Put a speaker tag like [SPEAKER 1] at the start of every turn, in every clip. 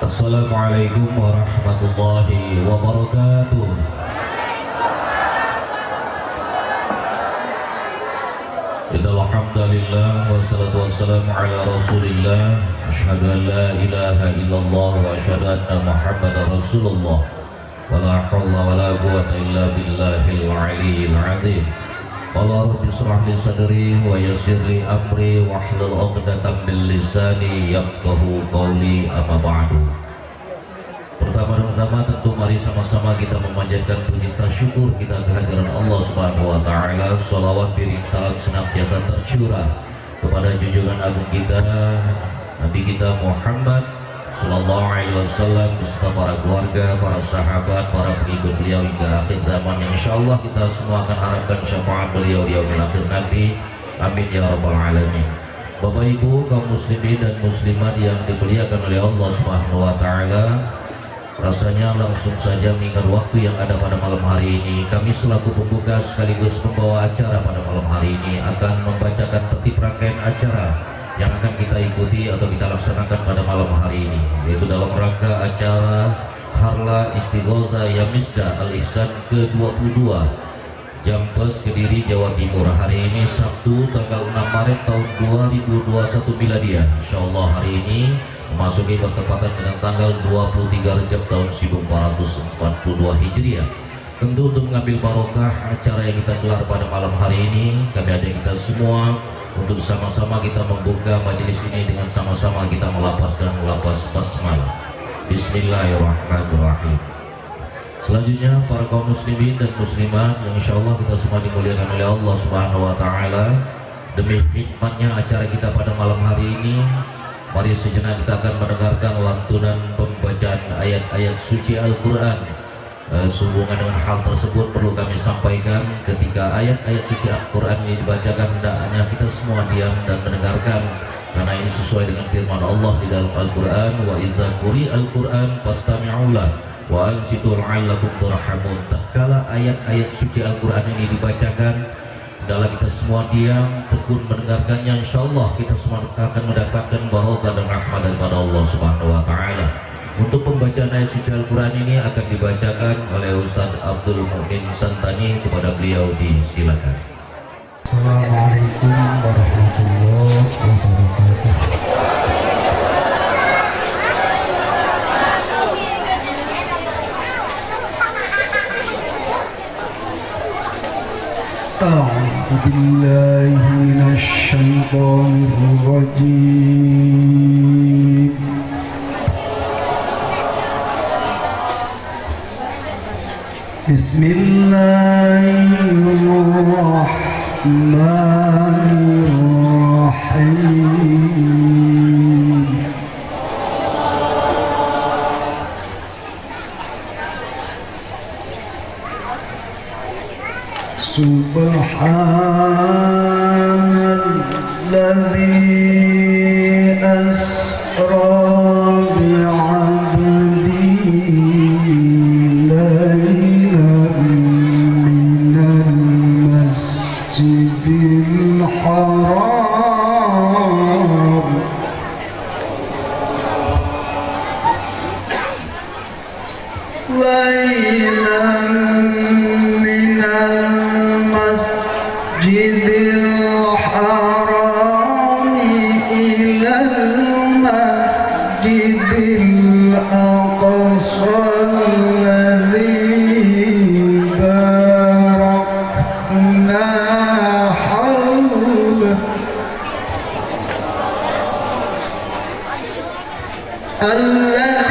[SPEAKER 1] Assalamualaikum warahmatullahi wabarakatuh. Alhamdulillah wassalatu wassalamu ala rasulillah. Asyhadu an la ilaha illallah wa asyhadu anna muhammadar rasulullah. Wala hawla wala quwwata illa billahil aliyyil azim. Qala rabbi shrah li sadri wa yassir li amri wahlul 'uqdatam min lisani yafqahu qawli, amma ba'du. Pertama-tama tentu mari sama-sama kita memanjatkan puji syukur kita kehadiran Allah Subhanahu wa taala. Shalawat piring salam senantiasa tercurah kepada junjungan agung kita Nabi kita Muhammad sallallahu alaihi wasallam beserta para keluarga, para sahabat, para pengikut beliau hingga akhir zaman. Insyaallah kita semua akan harapkan syafaat beliau di yaumil akhir nanti. Amin ya rabbal alamin. Bapak Ibu kaum muslimin dan muslimat yang dimuliakan oleh Allah Subhanahu wa taala, rasanya langsung saja mengingat waktu yang ada pada malam hari ini. Kami selaku pembuka sekaligus pembawa acara pada malam hari ini akan membacakan tertib rangkaian acara yang akan kita ikuti atau kita laksanakan pada malam hari ini, yaitu dalam rangka acara Harla Istighosa Yamisda Al-Ihsan ke-22 Jampes, Kediri, Jawa Timur. Hari ini Sabtu tanggal 6 Maret tahun 2021 Miladiah. Insyaallah hari ini memasuki bertepatan dengan tanggal 23 Rejab tahun 1442 Hijriah. Tentu untuk mengambil barokah acara yang kita gelar pada malam hari ini, kami ajak kita semua untuk sama-sama kita membuka majelis ini dengan sama-sama kita melafazkan lafaz basmalah. Bismillahirrahmanirrahim. Selanjutnya para kaum muslimin dan muslimat yang insyaallah kita semua dimuliakan oleh Allah Subhanahu wa taala, demi hikmatnya acara kita pada malam hari ini, mari sejenak kita akan mendengarkan lantunan pembacaan ayat-ayat suci Al-Quran. Sehubungan dengan hal tersebut perlu kami sampaikan, ketika ayat-ayat suci Al-Quran ini dibacakan, hendaknya kita semua diam dan mendengarkan, karena ini sesuai dengan firman Allah di dalam Al-Quran, wa iza quri Al-Quran fastami'ulah wa ansitu la'allakum turhamun. Tatkala ayat-ayat suci Al-Quran ini dibacakan, hendaklah kita semua diam, tekun mendengarkannya. Insyaallah kita semua akan mendapatkan barokah dan rahmat daripada Allah Subhanahu wa taala. Untuk pembacaan ayat suci Al-Quran ini akan dibacakan oleh Ustaz Abdul Mu'min Santani. Kepada beliau disilakan.
[SPEAKER 2] Assalamualaikum warahmatullahi wabarakatuh. أعوذ بالله من الشيطان الرجيم بسم الله الرحمن الرحيم سبحان الذي أسرى بعبده ليلا من المسجد الحرام ليلا من المسجد الحرام إلى المسجد الأقصى الذي باركنا حوله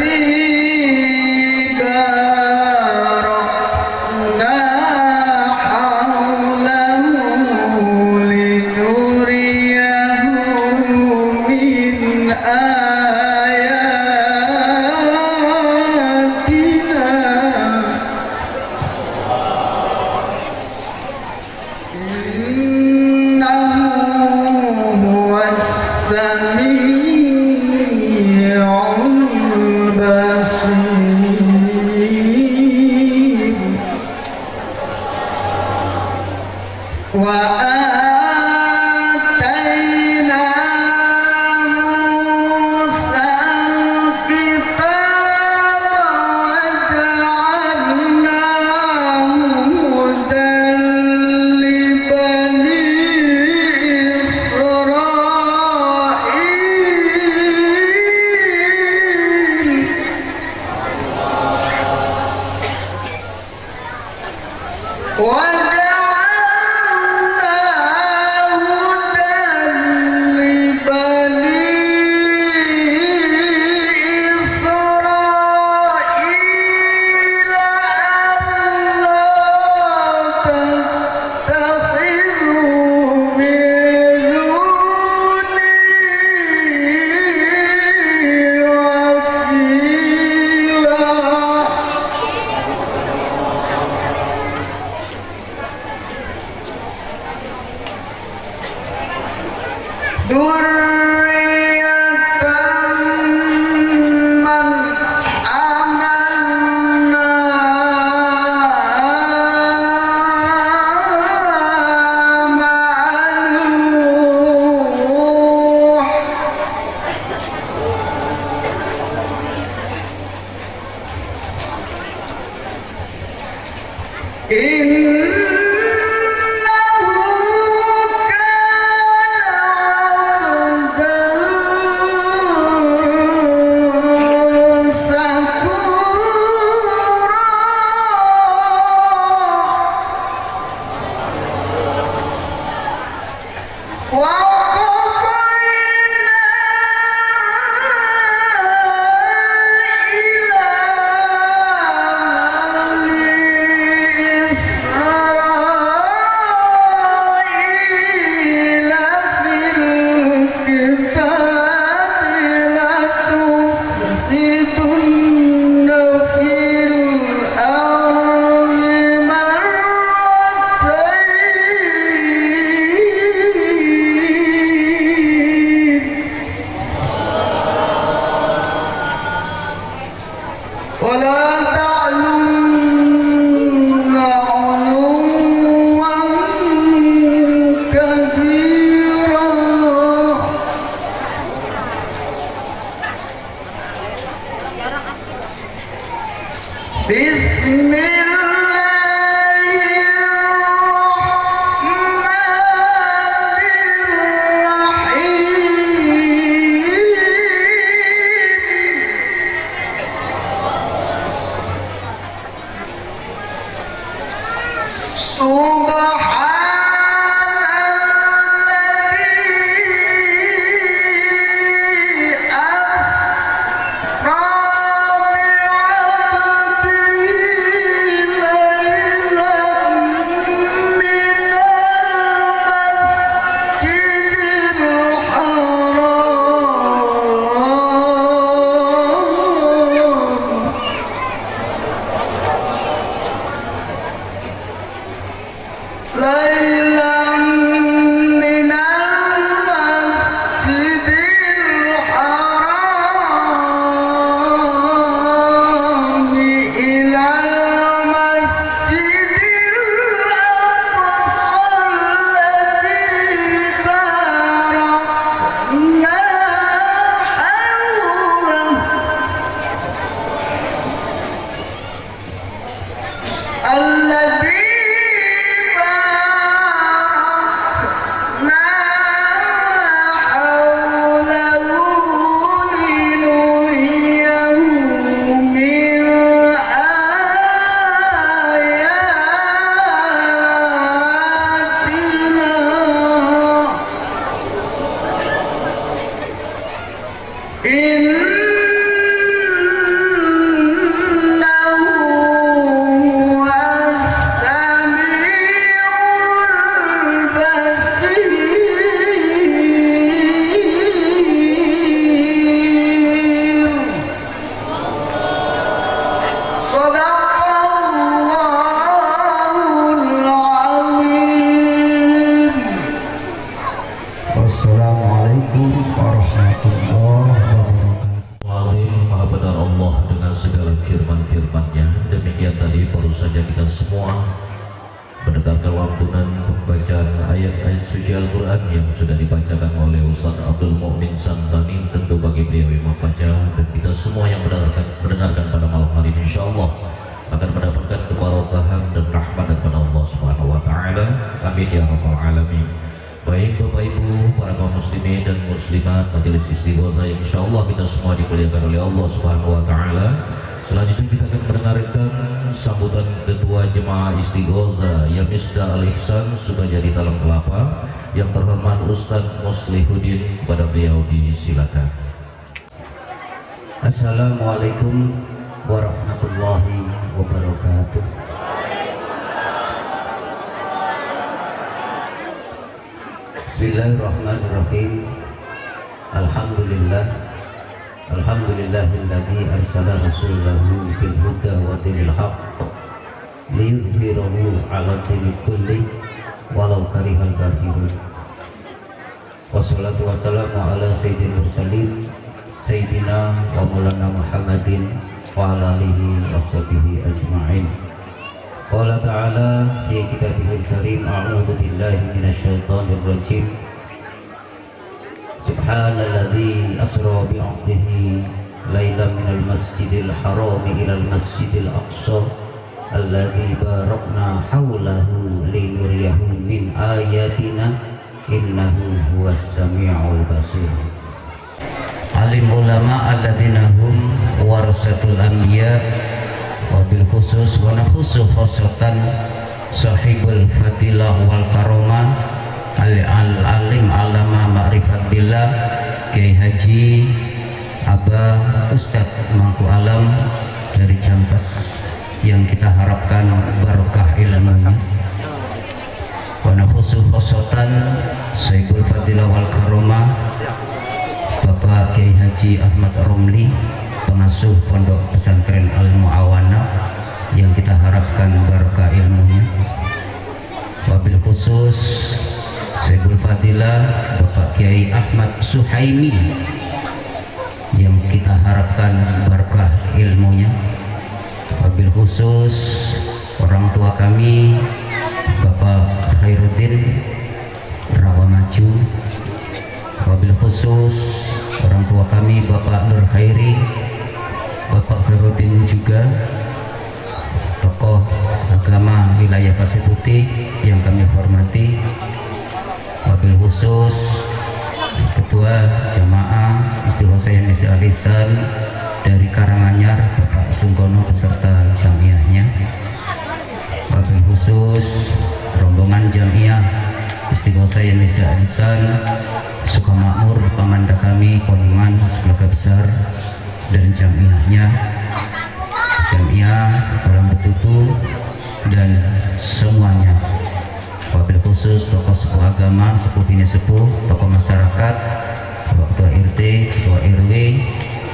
[SPEAKER 2] الذي باركنا حوله لنريه من آياتنا إنه هو السميع البصير وآتينا موسى الكتاب وجعلناه هدى لبني إسرائيل إنه كان
[SPEAKER 1] bacaan ayat-ayat suci Al-Quran yang sudah dibacakan oleh Ustaz Abdul Mukmin Santani. Tentu bagi beliau yang membaca dan kita semua yang mendengarkan pada malam hari ini, insyaallah akan mendapatkan keberkahan dan rahmat daripada Allah Subhanahu wa taala. Amin ya rabbal alamin. Baik Bapak Ibu, para kaum muslimin dan muslimat majelis istighosah yang insyaallah kita semua dimuliakan oleh Allah Subhanahu wa taala. Selanjutnya kita akan mendengarkan sambutan Ketua Jemaah Istighosah Yamisda Al-Ihsan Sukajadi Talang Kelapa yang terhormat Ustadz Muslihuddin. Kepada beliau disilakan.
[SPEAKER 3] Assalamualaikum warahmatullahi wabarakatuh. Bismillahirrahmanirrahim. Alhamdulillahilladzi arsala rasulahu bil huda wa dinil haqq liyudhhirahu 'ala dini kulli walau karihal kafirun. Wassalatu wassalamu ala sayyidil mursalin sayyidina wa maulana Muhammadin wa ala alihi washabihi ajma'in. Qala ta'ala fi kitabihil karim, a'udzu billahi minasyaitonir rajim. Subhanalladzi asra bi 'abdihi lailan minal masjidil haram ilal masjidil aqsa alladzi barakna haulahu linuriyahu min ayatina innahu huwas samiul basir. Alim ulama alladzina hum warasatul anbiya, wabil khusus wa nakhusu khosatan sahibul fadilah wal karomah al-alim alama ma'rifat billah Kiai Haji Abah Ustadz Mangku Alam dari Jampas, yang kita harapkan barokah ilmunya. Wa nakhusu khosatan sahibul fadilah wal karomah Bapak Kiai Haji Ahmad Romli, pengasuh Pondok Pesantren Al-Mu'awana, yang kita harapkan barokah ilmunya. Wabil khusus Sayyidul Fadilah Bapak Kiai Ahmad Suhaimi, yang kita harapkan barokah ilmunya. Wabil khusus orang tua kami Bapak Khairuddin Rawamaju. Wabil khusus orang tua kami Bapak Nur Khairi, Bapak Khairuddin juga, tokoh agama wilayah Pasir Putih yang kami hormati. Wabil khusus Ketua Jamaah Istighosah Yamisda Al-Ihsan dari Karanganyar Bapak Sungkono beserta jamiahnya. Wabil khusus rombongan jamiah Istighosah Yamisda Al-Ihsan Sukamakmur, pamanda kami Koniman sekeluarga besar dan jamiahnya, jamiah Orang Betutu dan semuanya. Wabil khusus tokoh sepuh agama, sepuh bini sepuh, tokoh masyarakat, Ketua RT, Ketua RW,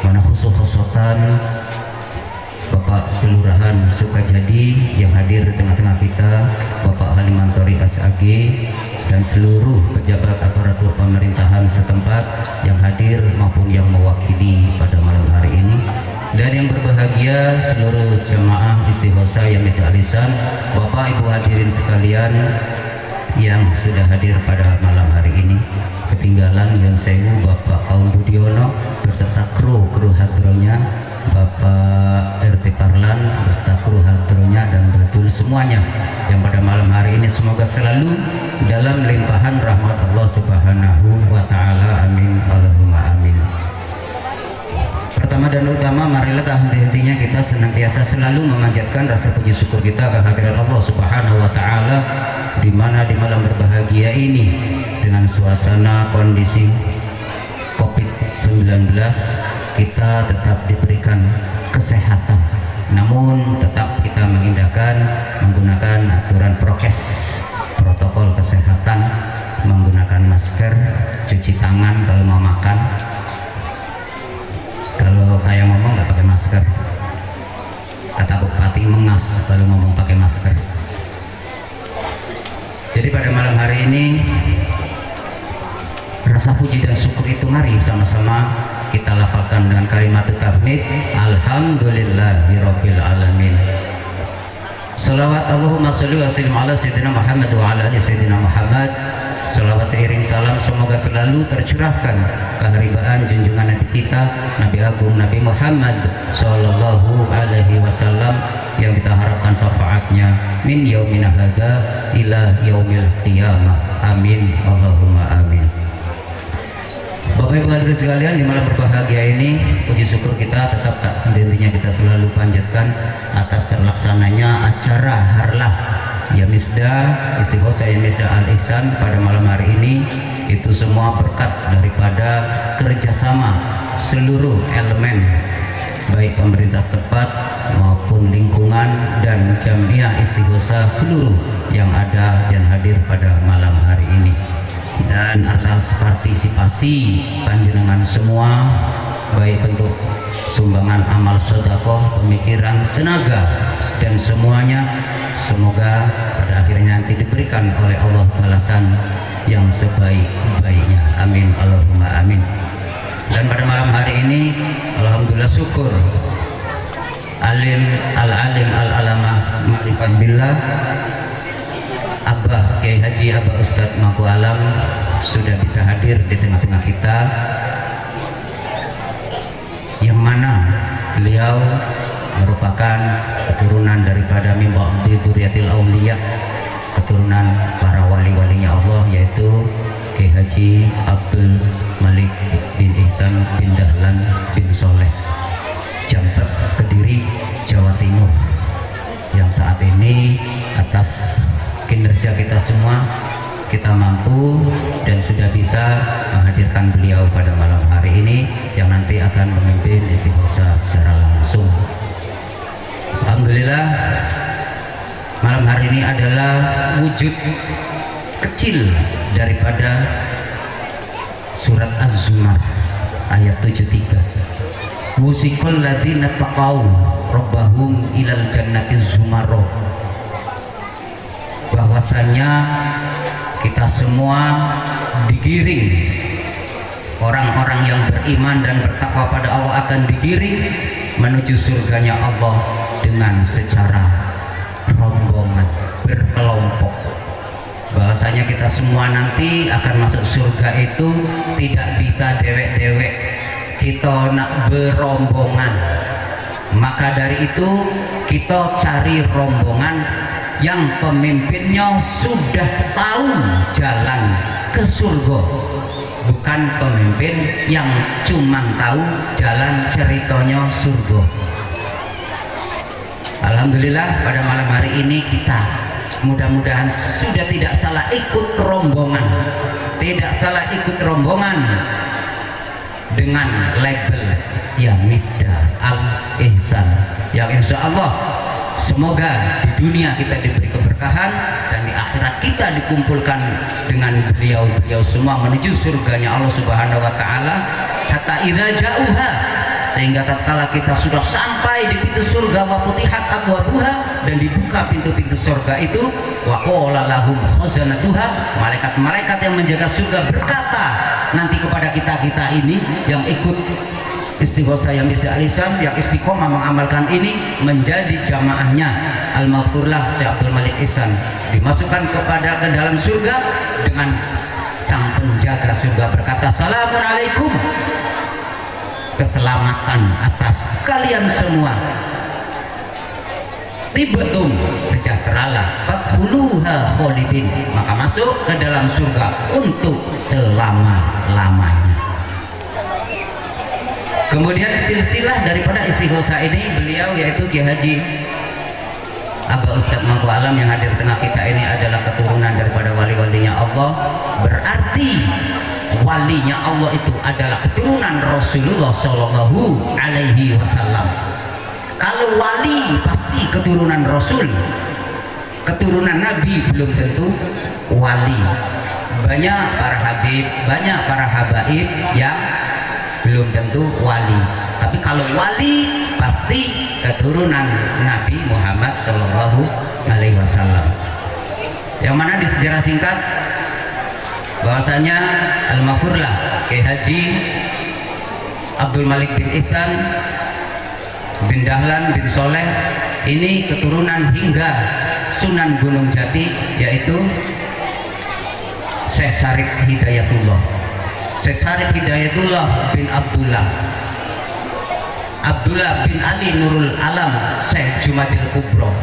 [SPEAKER 3] mana khusus-khususan Bapak Kelurahan Sukajadi yang hadir di tengah-tengah kita, Bapak Halimantori SAG, dan seluruh pejabat aparatur pemerintahan setempat yang hadir maupun yang mewakili pada malam hari ini. Dan yang berbahagia seluruh jemaah Istighosah Yamisda Al-Ihsan, Bapak Ibu hadirin sekalian yang sudah hadir pada malam hari ini. Ketinggalan yang saya Bapak Kaum Budiono beserta kru hadronya, Bapak RT Parlan beserta kru hadronya, dan betul semuanya yang pada malam hari ini semoga selalu dalam limpahan rahmat Allah Subhanahu wa taala. Amin Allahumma amin. Pertama dan utama, marilah henti-hentinya kita senantiasa selalu memanjatkan rasa puji syukur kita kehadirat Allah Subhanahu wa taala, di mana di malam berbahagia ini dengan suasana kondisi Covid-19 kita tetap diberikan kesehatan, namun tetap kita menggunakan aturan prokes, protokol kesehatan, menggunakan masker, cuci tangan kalau mau makan. Kalau saya ngomong nggak pakai masker, kata Bupati mengas kalau ngomong pakai masker. Jadi pada malam hari ini rasa puji dan syukur itu mari sama-sama kita lafalkan dengan kalimat tahmid, alhamdulillahirabbil alamin. Salawat Allahumma sholli wa sallim ala sayyidina Muhammad wa ala ali sayyidina Muhammad. Salawat seiring salam semoga selalu tercurahkan keharibaan junjungan Nabi kita, Nabi Agung Nabi Muhammad sallallahu alaihi wasallam, yang kita harapkan syafaatnya min yaumina hadza ila yaumil qiyamah. Amin Allahumma amin. Bapak Ibu hadirin sekalian, di malam berbahagia ini puji syukur kita tetap tak henti-hentinya kita selalu panjatkan atas terlaksananya acara Harlah Ya Misdah Istighosah Ya Misdah Al Ihsan pada malam hari ini. Itu semua berkat daripada kerjasama seluruh elemen, baik pemerintah setempat maupun lingkungan dan jamiah istighosah seluruh yang ada dan hadir pada malam hari ini. Dan atas partisipasi panjenengan semua, baik bentuk sumbangan amal sedekah, pemikiran, tenaga, dan semuanya, semoga pada akhirnya nanti diberikan oleh Allah balasan yang sebaik-baiknya. Amin Allahumma amin. Dan pada malam hari ini alhamdulillah syukur alim al-alamah ma'rifat billah Abah Kiai Haji Abah Ustadz Maku Alam sudah bisa hadir di tengah-tengah kita, yang mana beliau merupakan keturunan daripada min ba'di dzurriyyatil auliya, keturunan para wali-walinya Allah, yaitu Kiai Haji Abdul Malik bin Ihsan bin Dahlan bin Soleh, Jampes, Kediri, Jawa Timur, yang saat ini atas kinerja kita semua kita mampu dan sudah bisa menghadirkan beliau pada malam hari ini, yang nanti akan memimpin istighosah secara langsung. Alhamdulillah, malam hari ini adalah wujud kecil daripada surat Az-Zumar ayat 73. Wusiqal ladzina taqaw rabbahum ilal jannati zumarah. Bahwasanya kita semua digiring, orang-orang yang beriman dan bertakwa pada Allah akan digiring menuju surganya Allah dengan secara rombongan, berkelompok. Bahwasanya kita semua nanti akan masuk surga itu tidak bisa dewek-dewek, kita nak berombongan. Maka dari itu kita cari rombongan yang pemimpinnya sudah tahu jalan ke surga, bukan pemimpin yang cuma tahu jalan ceritanya surga. Alhamdulillah pada malam hari ini kita mudah-mudahan sudah tidak salah ikut rombongan, tidak salah ikut rombongan dengan label Ya Misdah Al Ihsan, yang insya Allah semoga di dunia kita diberi keberkahan dan di akhirat kita dikumpulkan dengan beliau-beliau semua menuju surganya Allah Subhanahu wa taala. Hatta idza ja'uha, sehingga tatkala kita sudah sampai di pintu surga, wa futihat abwabuha, dan dibuka pintu-pintu surga itu, wa qala lahum khazanatuha, malaikat-malaikat yang menjaga surga berkata nanti kepada kita-kita ini yang ikut istighosah yang Misdah Al Ihsan, yang istiqomah mengamalkan ini, menjadi jamaahnya Al-Maghfurlah Syekh Abdul Malik Ihsan, dimasukkan ke dalam surga dengan sang penjaga surga berkata, "Assalamun alaikum," keselamatan atas kalian semua, tibetum, sejahteralah, fadkhuluha khalidin, maka masuk ke dalam surga untuk selama-lamanya. Kemudian silsilah daripada istighosah ini beliau yaitu Kiai Haji Abah Ustadz Maku Alam yang hadir tengah kita ini adalah keturunan daripada wali-walinya Allah. Berarti walinya Allah itu adalah keturunan Rasulullah Shallallahu Alaihi Wasallam. Kalau wali pasti keturunan Rasul, keturunan Nabi belum tentu wali. Banyak para habib, banyak para habaib yang belum tentu wali. Tapi kalau wali pasti keturunan Nabi Muhammad Shallallahu Alaihi Wasallam. Yang mana di sejarah singkat bahwasanya Al-Maghfurlah Kiai Haji Abdul Malik bin Ihsan bin Dahlan bin Soleh Ini keturunan hingga Sunan Gunung Jati, yaitu Syekh Syarif Hidayatullah. Syekh Syarif Hidayatullah bin Abdullah bin Ali Nurul Alam Syekh Jumadil Kubro.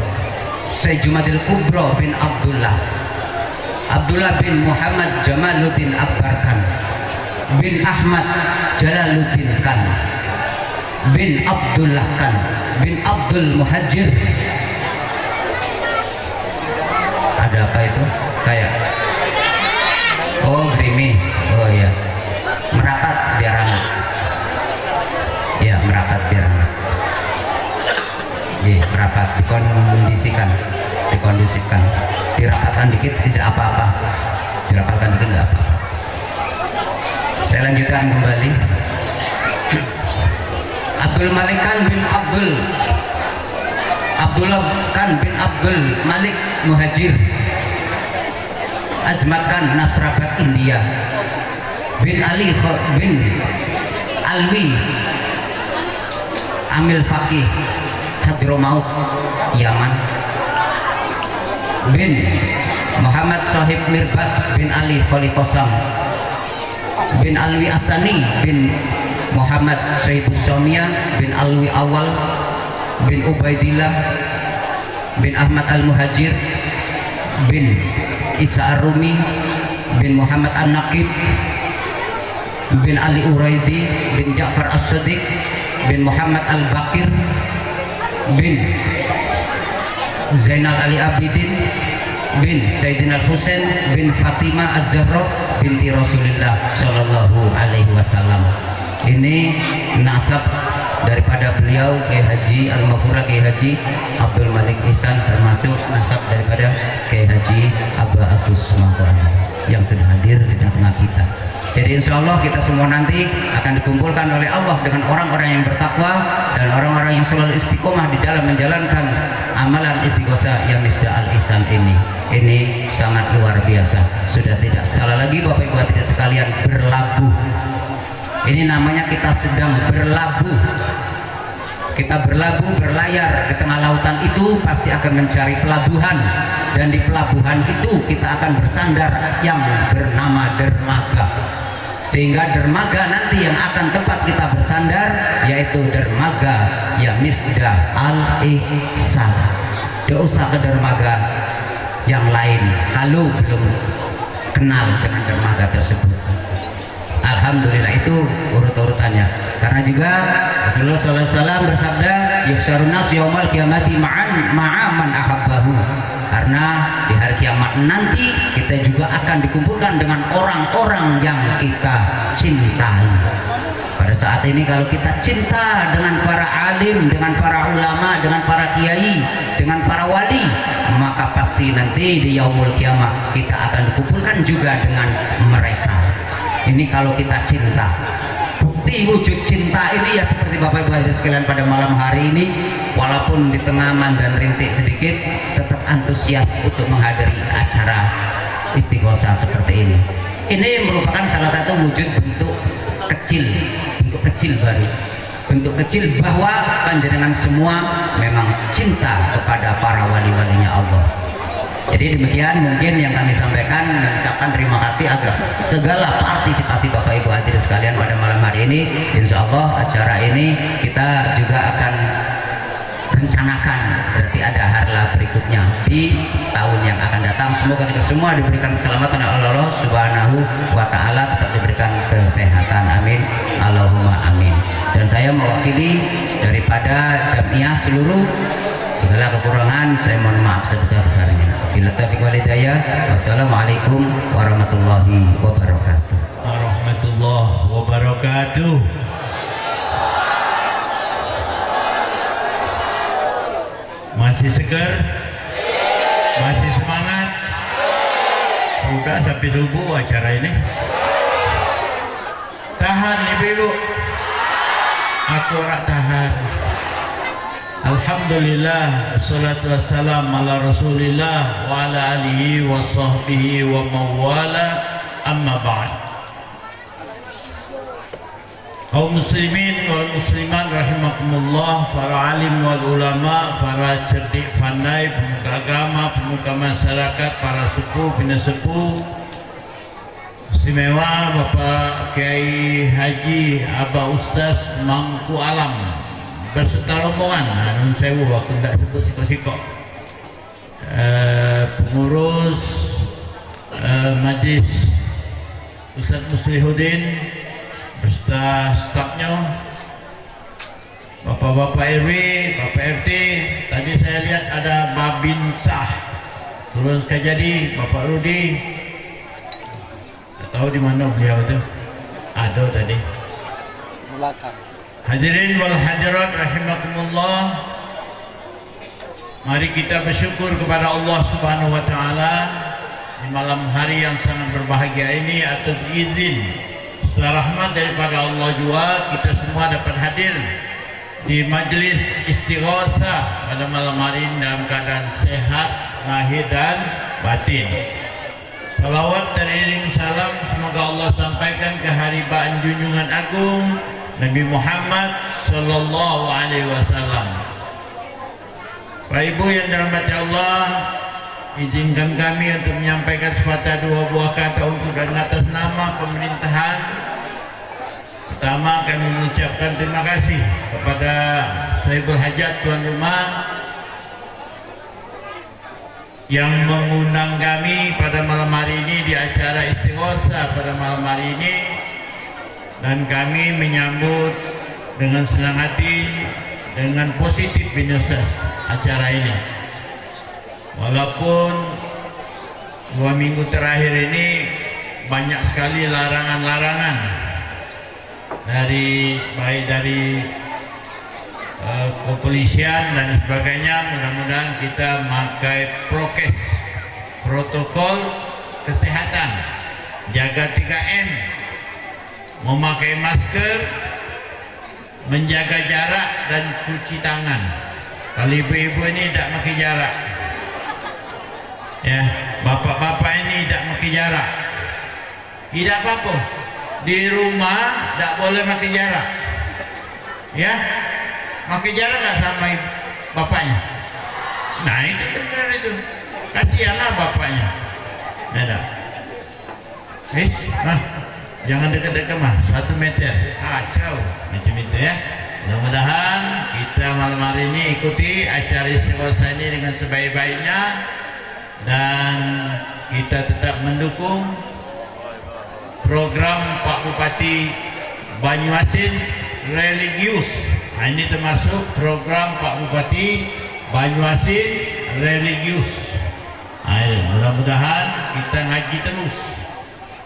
[SPEAKER 3] Syekh Jumadil Kubro bin Abdullah bin Muhammad Jamaluddin Akbar Khan bin Ahmad Jalaluddin Khan bin Abdullah Khan bin Abdul Muhajir. Ada apa itu? Kayak gerimis. Oh iya, merapat biar hangat. Ya, merapat biar hangat. Iya, merapat, dikondisikan. Dirapatkan dikit tidak apa-apa. Dirapatkan dikit tidak apa-apa. Saya lanjutkan kembali. Abdul Malik Khan bin Abdullah Khan bin Abdul Malik Muhajir Azmat Khan Nasrabad India bin Ali bin Alwi Amil Faqih Hadromaut Yaman bin Muhammad Sahib Mirbat bin Ali Khali Qasam bin Alwi Asani bin Muhammad Sahibus Somiyah bin Alwi Awal bin Ubaidillah bin Ahmad Al-Muhajir bin Isa Ar-Rumi bin Muhammad An-Naqib bin Ali Uraidi bin Ja'far As-Sadiq bin Muhammad Al-Bakir bin Zainal Ali Abidin bin Sayyidina Al-Husain bin Fatimah Az-Zahra binti Rasulullah Sallallahu Alaihi Wasallam. Ini nasab daripada beliau Kiai Haji Al-Maghfurah Kiai Haji Abdul Malik Ihsan, termasuk nasab daripada Kiai Haji Abba Agus Sumanto yang sudah hadir di tengah-tengah kita. Jadi insya Allah kita semua nanti akan dikumpulkan oleh Allah dengan orang-orang yang bertakwa dan orang-orang yang selalu istiqomah di dalam menjalankan amalan istighosah yang Misda Al-Ihsan ini. Ini sangat luar biasa. Sudah tidak salah lagi Bapak Ibu hadirin sekalian, berlabuh. Ini namanya kita sedang berlabuh. Kita berlabuh, berlayar ke tengah lautan itu pasti akan mencari pelabuhan, dan di pelabuhan itu kita akan bersandar yang bernama dermaga. Sehingga dermaga nanti yang akan tempat kita bersandar yaitu dermaga ya Misda Al-Ihsan. Tidak usah ke dermaga yang lain kalau belum kenal dengan dermaga tersebut. Alhamdulillah, itu urut-urutannya. Karena juga Rasulullah SAW bersabda, "Yuhsyarun nas yaumal qiyamati ma'aman ahabbahu." Karena di hari kiamat nanti kita juga akan dikumpulkan dengan orang-orang yang kita cintai. Pada saat ini kalau kita cinta dengan para alim, dengan para ulama, dengan para kiai, dengan para wali, maka pasti nanti di yaumul kiamat kita akan dikumpulkan juga dengan mereka. Ini kalau kita cinta. Bukti wujud cinta ini ya seperti Bapak Ibu hadirin sekalian pada malam hari ini, walaupun di tengah mandan rintik sedikit, tetap antusias untuk menghadiri acara istighosah seperti ini. Ini merupakan salah satu wujud bentuk kecil baru, bentuk kecil bahwa panjenengan semua memang cinta kepada para wali-walinya Allah. Jadi demikian mungkin yang kami sampaikan, mengucapkan terima kasih atas segala partisipasi Bapak Ibu hadirin sekalian pada malam hari ini. Insya Allah acara ini kita juga akan rencanakan, berarti ada harlah berikutnya di tahun yang akan datang. Semoga kita semua diberikan keselamatan oleh Allah Subhanahu wa Ta'ala, tetap diberikan kesehatan, amin, Allahumma amin. Dan saya mewakili daripada jamiah seluruh, segala kekurangan saya mohon maaf sebesar-besarnya. Bila taufiq wal hidayah, wassalamualaikum warahmatullahi wabarakatuh.
[SPEAKER 4] Warahmatullahi wabarakatuh. Masih segar? Masih semangat? Sudah sampai subuh acara ini. Tahan ibu-ibu. Aku rak tahan. Alhamdulillah, wassalatu wassalam ala rasulillah wa ala alihi wa sahbihi wa mawala, amma ba'd. kaum muslimin wal muslimat rahimakumullah, para alim wal ulama, para cerdik pandai, pemuka agama, pemuka masyarakat, para sepuh, pinasepuh, istimewa Bapak Kiai Haji Aba Ustaz Mangku Alam berserta rombongan. Nun sewu waktu tidak sebut siko-siko. Pengurus Majlis Ustaz Muslihuddin beserta stafnya, Bapak-Bapak RW, Bapak RT. Tadi saya lihat ada Babin Sah turun sekali, Bapak Rudi. Tak tahu di mana beliau itu. Ada tadi. Hadirin wal hadirat rahimakumullah. Mari kita bersyukur kepada Allah Subhanahu wa taala di malam hari yang sangat berbahagia ini atas izin setelah rahmat daripada Allah juga kita semua dapat hadir di majlis istighosah pada malam hari ini dalam keadaan sehat lahir dan batin. Salawat dan iring salam semoga Allah sampaikan ke haribaan junjungan agung Nabi Muhammad sallallahu alaihi wasallam. Bapak Ibu yang dirahmati Allah, izinkan kami untuk menyampaikan sepatah dua buah kata untuk dan atas nama pemerintahan. Pertama, kami mengucapkan terima kasih kepada Sahibul Hajat tuan rumah yang mengundang kami pada malam hari ini di acara istighosah pada malam hari ini, dan kami menyambut dengan senang hati, dengan positif binasa acara ini. Walaupun 2 minggu terakhir ini banyak sekali larangan-larangan baik dari kepolisian dan sebagainya, mudah-mudahan kita memakai prokes, protokol kesehatan, jaga 3M, memakai masker, menjaga jarak dan cuci tangan. Kalau ibu-ibu ini tidak pakai jarak, ya, bapak-bapak ini tidak pakai jarak, tidak apa-apa. Di rumah tidak boleh pakai jarak, ya, pakai jarak nggak sama bapaknya. Nah itu benar itu, kasihanlah bapaknya. Ada, jangan dekat-dekat mah, 1 meter, kacau macam itu ya. Mudah-mudahan kita malam hari ini ikuti acara istighosah ini dengan sebaik-baiknya, dan kita tetap mendukung program Pak Bupati Banyuasin religius. Nah, ini termasuk program Pak Bupati Banyuasin religius. Mudah-mudahan kita ngaji terus.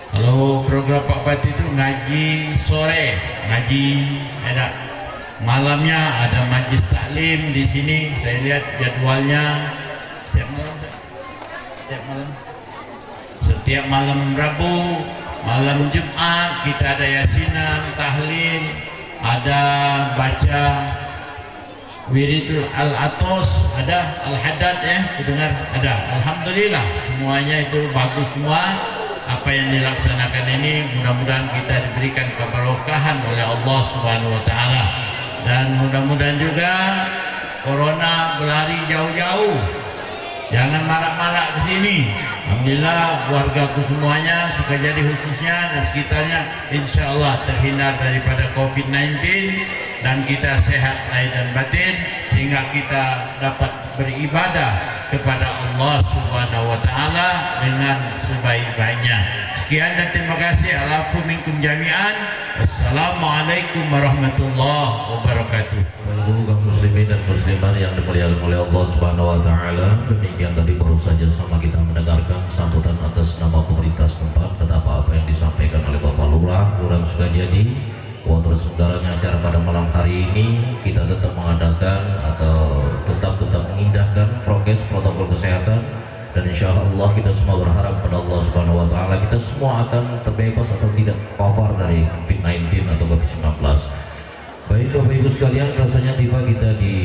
[SPEAKER 4] Kalau program Pak Bupati itu ngaji sore, ngaji ada malamnya, ada majlis taklim di sini. Saya lihat jadwalnya setiap malam Rabu, malam Jumat kita ada yasinan, tahlim, ada baca wiridul al-atos, ada al-haddad ya, dengar ada. Alhamdulillah semuanya itu bagus semua. Apa yang dilaksanakan ini mudah-mudahan kita diberikan keberkahan oleh Allah Subhanahu wa taala, dan mudah-mudahan juga corona berlari jauh-jauh. Jangan marak-marak ke sini. Alhamdulillah wargaku semuanya, Sukajadi khususnya dan sekitarnya, insya Allah terhindar daripada COVID-19, dan kita sehat lahir dan batin sehingga kita dapat beribadah kepada Allah Subhanahu wa taala dengan sebaik-baiknya. Sekian dan terima kasih. Alafu minkum jami'an. Assalamualaikum warahmatullahi wabarakatuh.
[SPEAKER 1] Kaum muslimin dan muslimat yang dimuliakan oleh Allah Subhanahu wa taala, demikian tadi baru saja sama kita mendengarkan sambutan atas nama pemerintah setempat betapa apa yang disampaikan oleh Bapak Lurah Sukajadi. Terselenggaranya acara pada malam hari ini kita tetap mengadakan atau tetap mengindahkan prokes protokol kesehatan, dan insya Allah kita semua berharap pada Allah Subhanahu wa taala kita semua akan terbebas atau tidak cover dari COVID-19 atau COVID-19. Baik Bapak Ibu sekalian, rasanya tiba kita di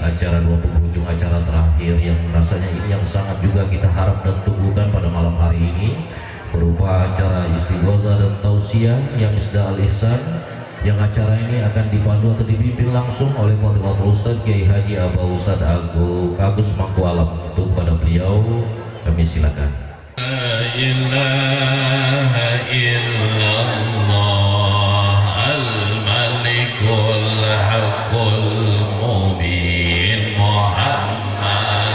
[SPEAKER 1] acara 2 penghujung acara terakhir yang rasanya ini yang sangat juga kita harap dan tunggukan pada malam hari ini, berupa acara istighosah dan tausiah yang Misdah Al Ihsan yang acara ini akan dipandu atau dipimpin langsung oleh Fadilatul Ustaz Kiai Haji Aba Ustaz Agus Mangkualam. Untuk pada beliau kami silakan.
[SPEAKER 4] La ilaha illallah al-malikul haqqul mubin Muhammadur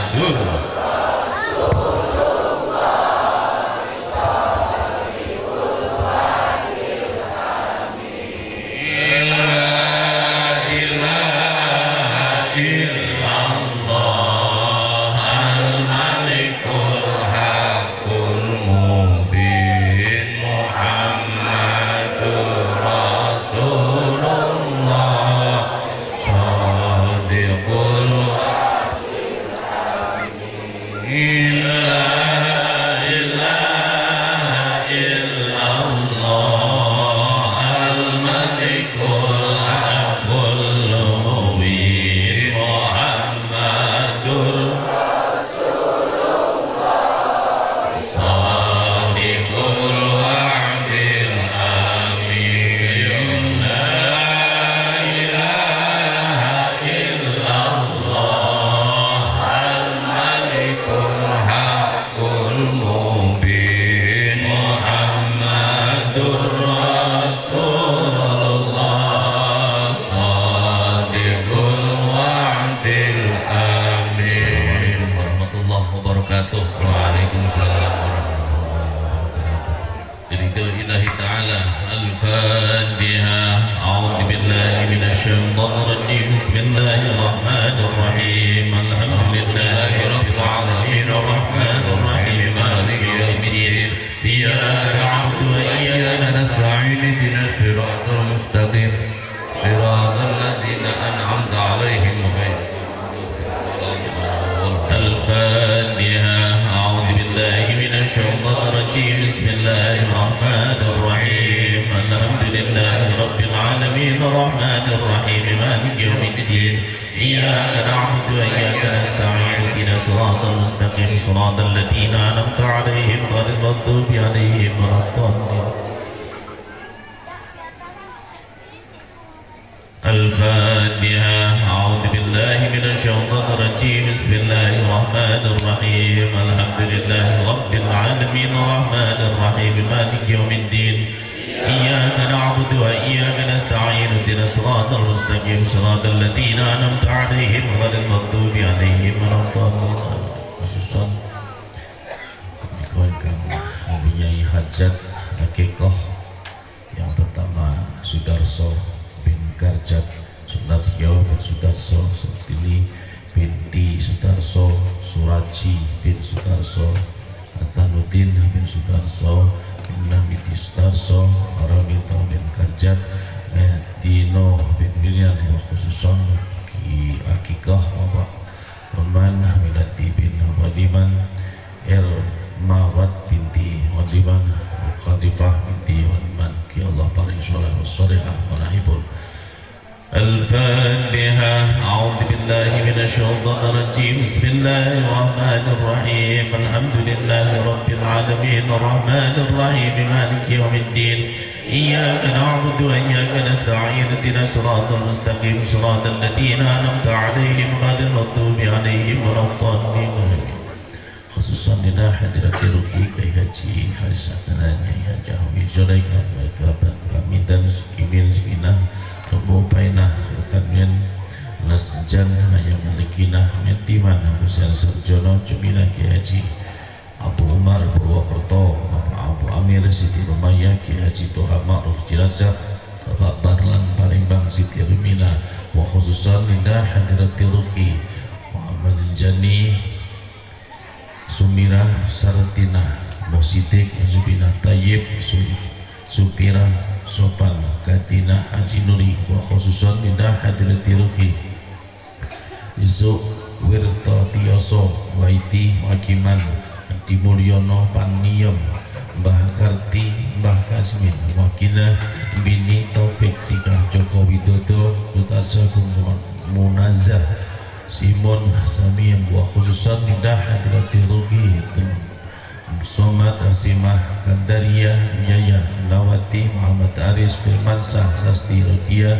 [SPEAKER 4] Somad Asimah Kandariyah Yaya Nawati Muhammad Muhammad Aris Firmansah Sasti Rudia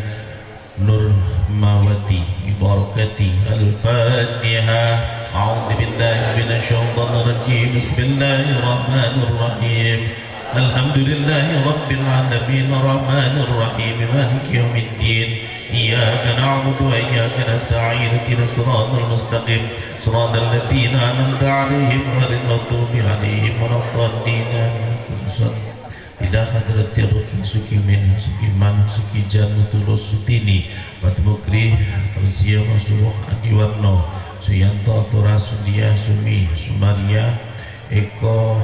[SPEAKER 4] Nur Mawati Ibarakati Al-Fatihah. A'udzu billahi minasyaitonir rajim. Bismillahirrahmanirrahim. Alhamdulillahi rabbil alamin arrahmanir rahim maliki yaumiddin. Iyyaka na'budu wa iyyaka nasta'in ihdinas siratal mustaqim siratal ladzina an'amta 'alaihim ghairil maghdubi 'alaihim waladdallin. Ila hadratir ruhi suki min suki man suki jannatul sutini watmukri tersiya masuruh adiwarno suyanto turasudia sumi sumaria eko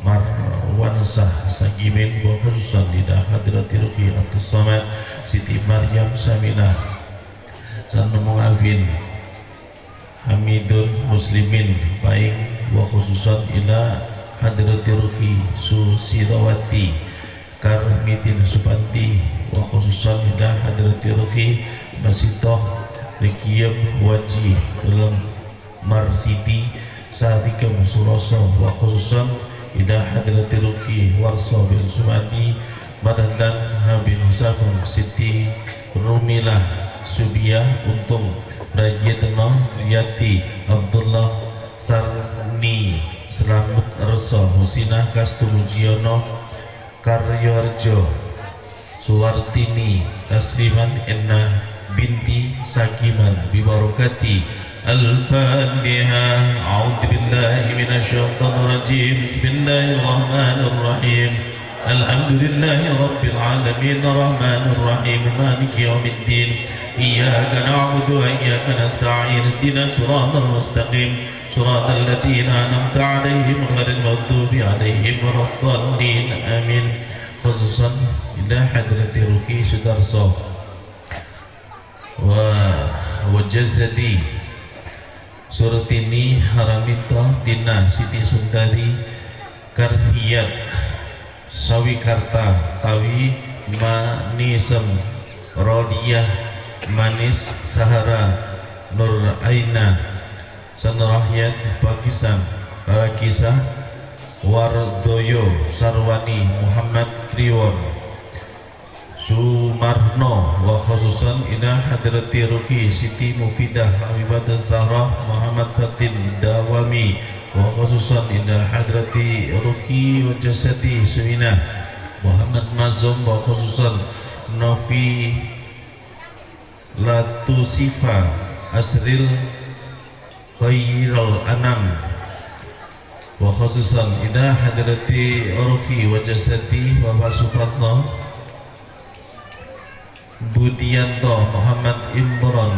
[SPEAKER 4] marwansah sagimin wa khususan ila hadratir ruhi atus samad Siti Maryam Saminah Sannu Mu'awin Hamidun Muslimin baik wa khususan ila hadratir ruhi Susirawati Karmitin Supanti wa khususan ila hadratir ruhi Masitoh Lekiyam Waji Dalam Marsidi Sarika Musuroso wa khususan ila hadratir ruhi Warso bin Sumadi Madandan Habib Husabung Siti Rumilah Subiyah Untung Rajitno Riyati Abdullah Sarni Selamat Rasa Husinah Kastumujiono Karyoarjo Suwartini Tasliman Enna Binti Sakiman Bibarokati Al-Fatihah. A'udzu billahi minasyaitonir rajim. Bismillahirrahmanirrahim. Alhamdulillahi rabbil alamin arrahmanir rahim maliki yaumiddin. Iyyaka na'budu wa iyyaka nasta'in ihdinas siratal mustaqim siratal ladzina an'amta 'alaihim ghairil maghdubi 'alaihim waladdallin. Amin. Khususan ila hadrati ruhi Sudarso wa jazadi Surtini Haramito Tina Siti Sundari Karhiyat Sawikarta Tawi Manisem Rodiyah Manis Sahara Nur Aina Sanrahyat Pakistan Rakisah Wardoyo Sarwani Muhammad Kriwon Sumarno wa khususan ila hadrati ruhi Siti Mufidah Habibatul Zahra Muhammad Fatin Dawami wa khususan ila hadrati ruhi wa jasadi Suminah Muhammad Mazum wa khususan Novi Latusifa Asril Khairul Anam wa khususan ila hadrati ruhi wa jasadi Bapak Supratno Budianto Muhammad Imran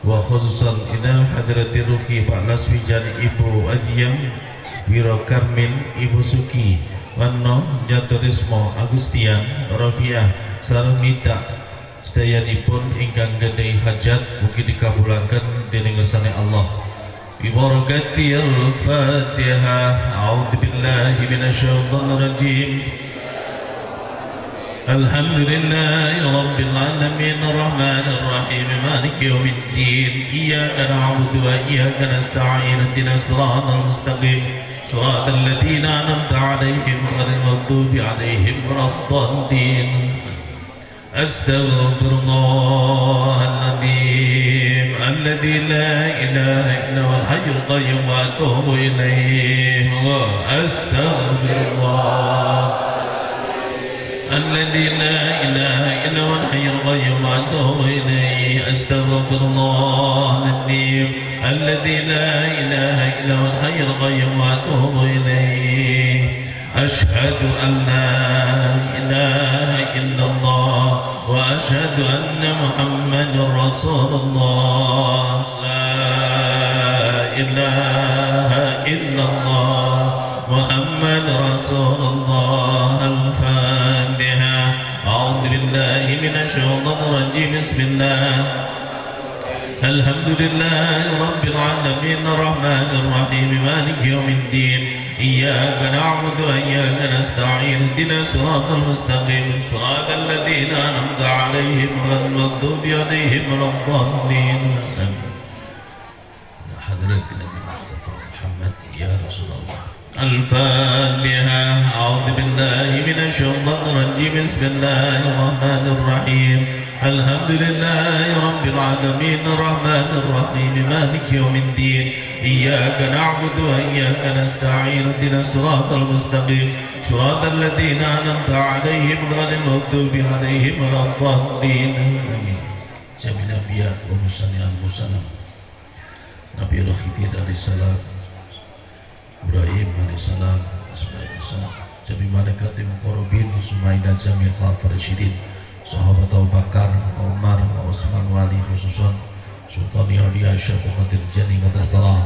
[SPEAKER 4] wa khususan ila hadrati ruhi Pak Laswijan Ibu Adiyam Wiro Karmin Ibu Suki Wanno Jaturismo Agustian Rafiah Sarmita sedayanipun ingkang gadai hajat mugi dikabulaken dening ngersane Allah. Bibarakati al-Fatihah. A'udzu billahi minasyaitonir rajim. Alhamdulillahi rabbil alamin arrahmanir rahim maliki yaumiddin. Iyyaka na'budu wa iyyaka nasta'in ihdinas siratal mustaqim siratal ladzina an'amta 'alaihim ghairil maghdubi 'alaihim waladdallin. Astaghfirullahaladzim alladzi la ilaha illa huwal hayyul qayyum wa atubu ilaih. Astaghfirullah الذي لا إله إلا هو الحي القيوم وأتوب إليه. أستغفر الله العظيم الذي لا إله إلا هو الحي القيوم وأتوب إليه. أشهد أن لا إله إلا الله وأشهد أن محمد رسول الله. لا إله إلا الله محمد رسول الله. الفاتحة. أعوذ بالله من الشيطان الرجيم. بسم الله. الحمد لله رب العالمين الرحمن الرحيم مالك يوم الدين. إياك نعبد وإياك نستعين اهدنا الصراط المستقيم صراط الذين أنعمت عليهم غير المغضوب عليهم ولا الضالين. حضرة النبي مصطفى محمد يا رسول الله. الفاتحة. أعوذ بالله من الشيطان الرجيم. بسم الله الرحمن الرحيم الحمد لله رب العالمين الرحمن الرحيم مالك يوم الدين إياك نعبد وإياك نستعين اهدنا الصراط المستقيم صراط الذين أنعمت عليهم غير المغضوب عليهم ولا الضالين آمين. Jami Nabiya wa Musani al-Musalam Nabi Al-Khidir alaihissalam Ibrahim alaihissalam Jami Malakatim Qorobin Sumaidah Jami Khafar Syidin Sahabat Abu Bakar, Umar, Osman Wali khususan Sultan Yauliya Syekh Khadir Jani atas telah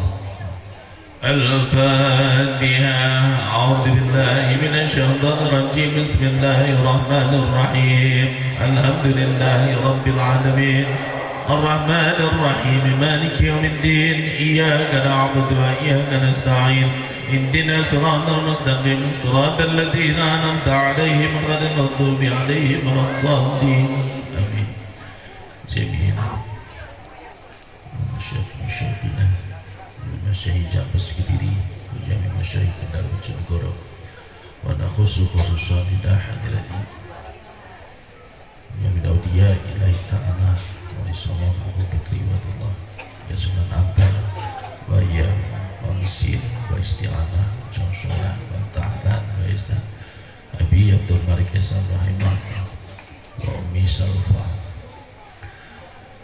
[SPEAKER 4] Al-Fatiha A'udhu billahi minasyaitanir rajim Bismillahirrahmanirrahim Alhamdulillahi Rabbil Alamin Ar-Rahmanir Rahim Maliki Yawmiddin Iyyaka na'budu wa iyyaka nasta'in Ihdina siratal mustaqim Siratal ladzina an'amta 'alaihim ghairil maghdubi 'alaihim waladdallin Amin. Jami'an Masyayikhina Masyayikh Jabas Kediri Jami Masyayikh Kendal Bojonegoro wa nakhusu khususan ila hadirati ya min awliya ilahi ta'ala wa sallallahu Abu Bakri wa Allah ya sunan ampar wa ya wa misir wa isti'anah jauh-jauh wa ta'alan wa isa Abi Abdul Malik Yasar rahimah wa ummi salfa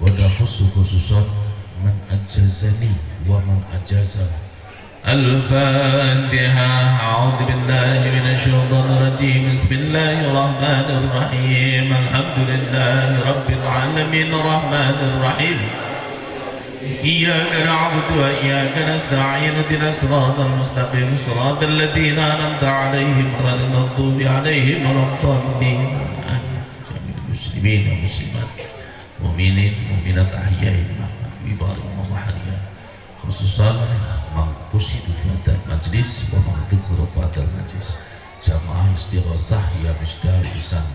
[SPEAKER 4] wa nakhusu khususan man ajazani wa man ajaza Al-Fatiha A'udhu billahi minasyaitanir rajim Bismillahirrahmanir rahim Alhamdulillahi Rabbil alamin Ar-Rahmanir rahim Iyyaka na'budu wa iyyaka nasta'in ihdinas siratal mustaqim siratal ladzina an'amta 'alaihim ghairil maghdubi 'alaihim waladdallin muslimin wa muslimat mu'minin mu'minat ahya'i bibarik mahariya khususan mengkusi dunia majlis wa mengdukur fadal majlis jamaah istighosah ya misdal isan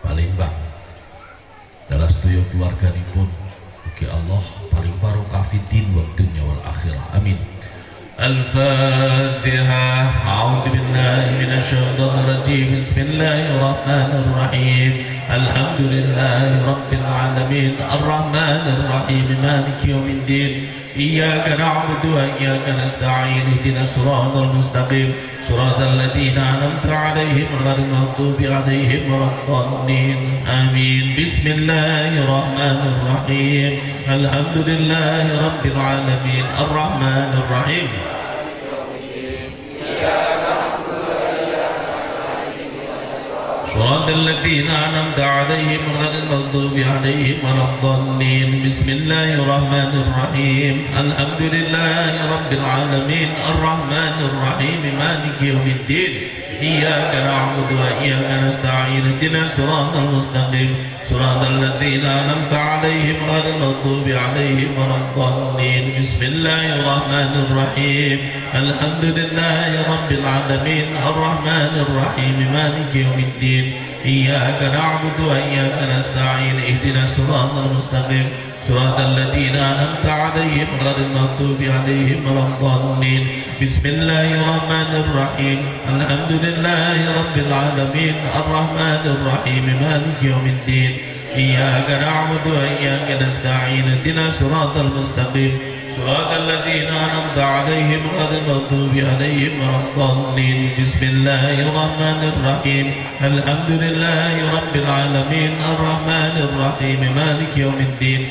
[SPEAKER 4] Palembang dalam setuju keluarga pun bagi Allah paling barokah fiddin wa dunya wal akhirah amin. Al-Fatiha A'udhu billahi minasyaitanir rajim Bismillahirrahmanir rahim Alhamdulillahi Rabbil alamin Ar-Rahmanir rahim Maliki yawmiddin Iyyaka na'budu wa iyyaka nasta'in ihdinas siratal mustaqim siratal ladzina an'amta 'alaihim ghairil maghdubi 'alaihim waladdallin amin. Bismillahirrahmanirrahim Alhamdulillahi Rabbil alamin Ar-Rahmanir rahim صراط الذين أنعمت عليهم غير المغضوب عليهم ولا الضالين بسم الله الرحمن الرحيم الحمد لله رب العالمين الرحمن الرحيم مالك يوم الدين إياك نعبد وإياك نستعين اهدنا الصراط المستقيم صراط الذين أنعمت عليهم غير المغضوب عليهم ولا الضالين بسم الله الرحمن الرحيم الحمد لله رب العالمين الرحمن الرحيم مالك يوم الدين إياك نعبد وإياك نستعين اهدنا الصراط المستقيم صراط الذين أنعمت عليهم غير المغضوب عليهم ولا الضالين بسم الله الرحمن الرحيم الحمد لله رب العالمين الرحمن الرحيم مالك يوم الدين إياك نعبد وإياك نستعين اهدنا الصراط المستقيم صراط الذين أنعمت عليهم غير المغضوب عليهم ولا الضالين بسم الله الرحمن الرحيم الحمد لله رب العالمين الرحمن الرحيم مالك يوم الدين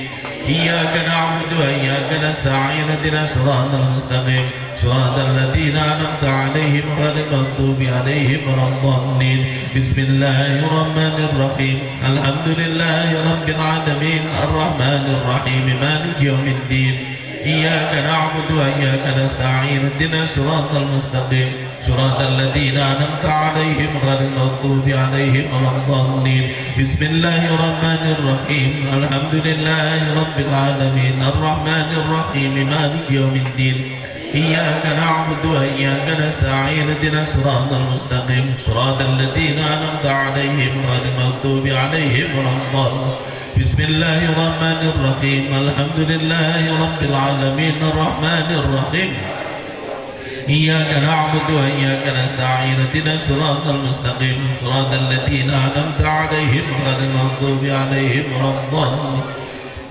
[SPEAKER 4] إياك نعبد وإياك نستعين اهدنا الصراط المستقيم صراط الذين أنعمت عليهم غير المغضوب عليهم ولا الضالين بسم الله الرحمن الرحيم الحمد لله رب العالمين الرحمن الرحيم مالك يوم الدين إياك نعبد وإياك نستعين اهدنا الصراط المستقيم صراط الذين أنعمت عليهم غير المغضوب عليهم ولا الضالين بسم الله الرحمن الرحيم الحمد لله رب العالمين الرحمن الرحيم مالك يوم الدين إياك نعبد وإياك نستعين اهدنا الصراط المستقيم صراط الذين أنعمت عليهم غير المغضوب عليهم ولا الضالين بسم الله الرحمن الرحيم الحمد لله رب العالمين الرحمن الرحيم إياك نعبد وإياك نستعين اهدنا الصراط المستقيم صراط الذين أنعمت عليهم غير المغضوب عليهم ولا الضالين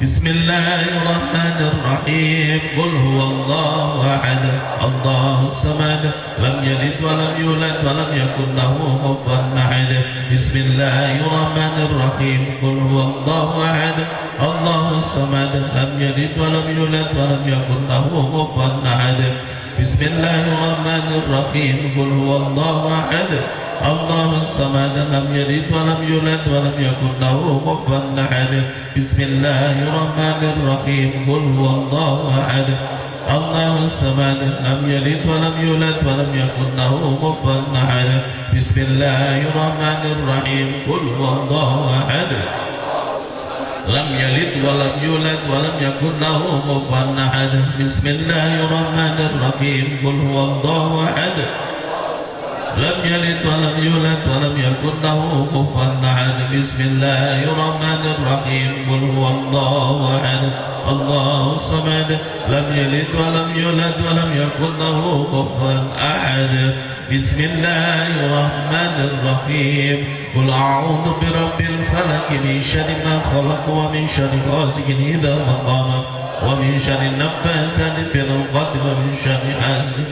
[SPEAKER 4] بسم الله الرحمن الرحيم قل هو الله أحد الله الصمد لم يلد ولم يولد ولم يكن له كفوا أحد بسم الله الرحمن الرحيم قل هو الله أحد الله الصمد لم يلد ولم يولد ولم يكن له كفوا أحد بسم الله الرحمن الرحيم قل هو الله أحد الله الصمد لم يلد ولم يولد ولم يكن له كفوا أحد بسم الله الرحمن الرحيم قل هو الله أحد الله الصمد لم يلد ولم يولد ولم يكن له كفوا أحد بسم الله الرحمن الرحيم قل هو الله أحد لم يلد ولم يولد ولم يكن له كفوا أحد بسم الله الرحمن الرحيم قل هو الله أحد لم يلد ولم يولد ولم يكن له كفوا أحد بسم الله الرحمن الرحيم قل هو الله أحد الله الصمد لم يلد ولم يولد ولم يكن له كفوا أحد بسم الله الرحمن الرحيم قل أعوذ برب الفلق من شر ما خلق ومن شر غاسق إذا وقب ومن شر النفاثات في العقد ومن شر حاسد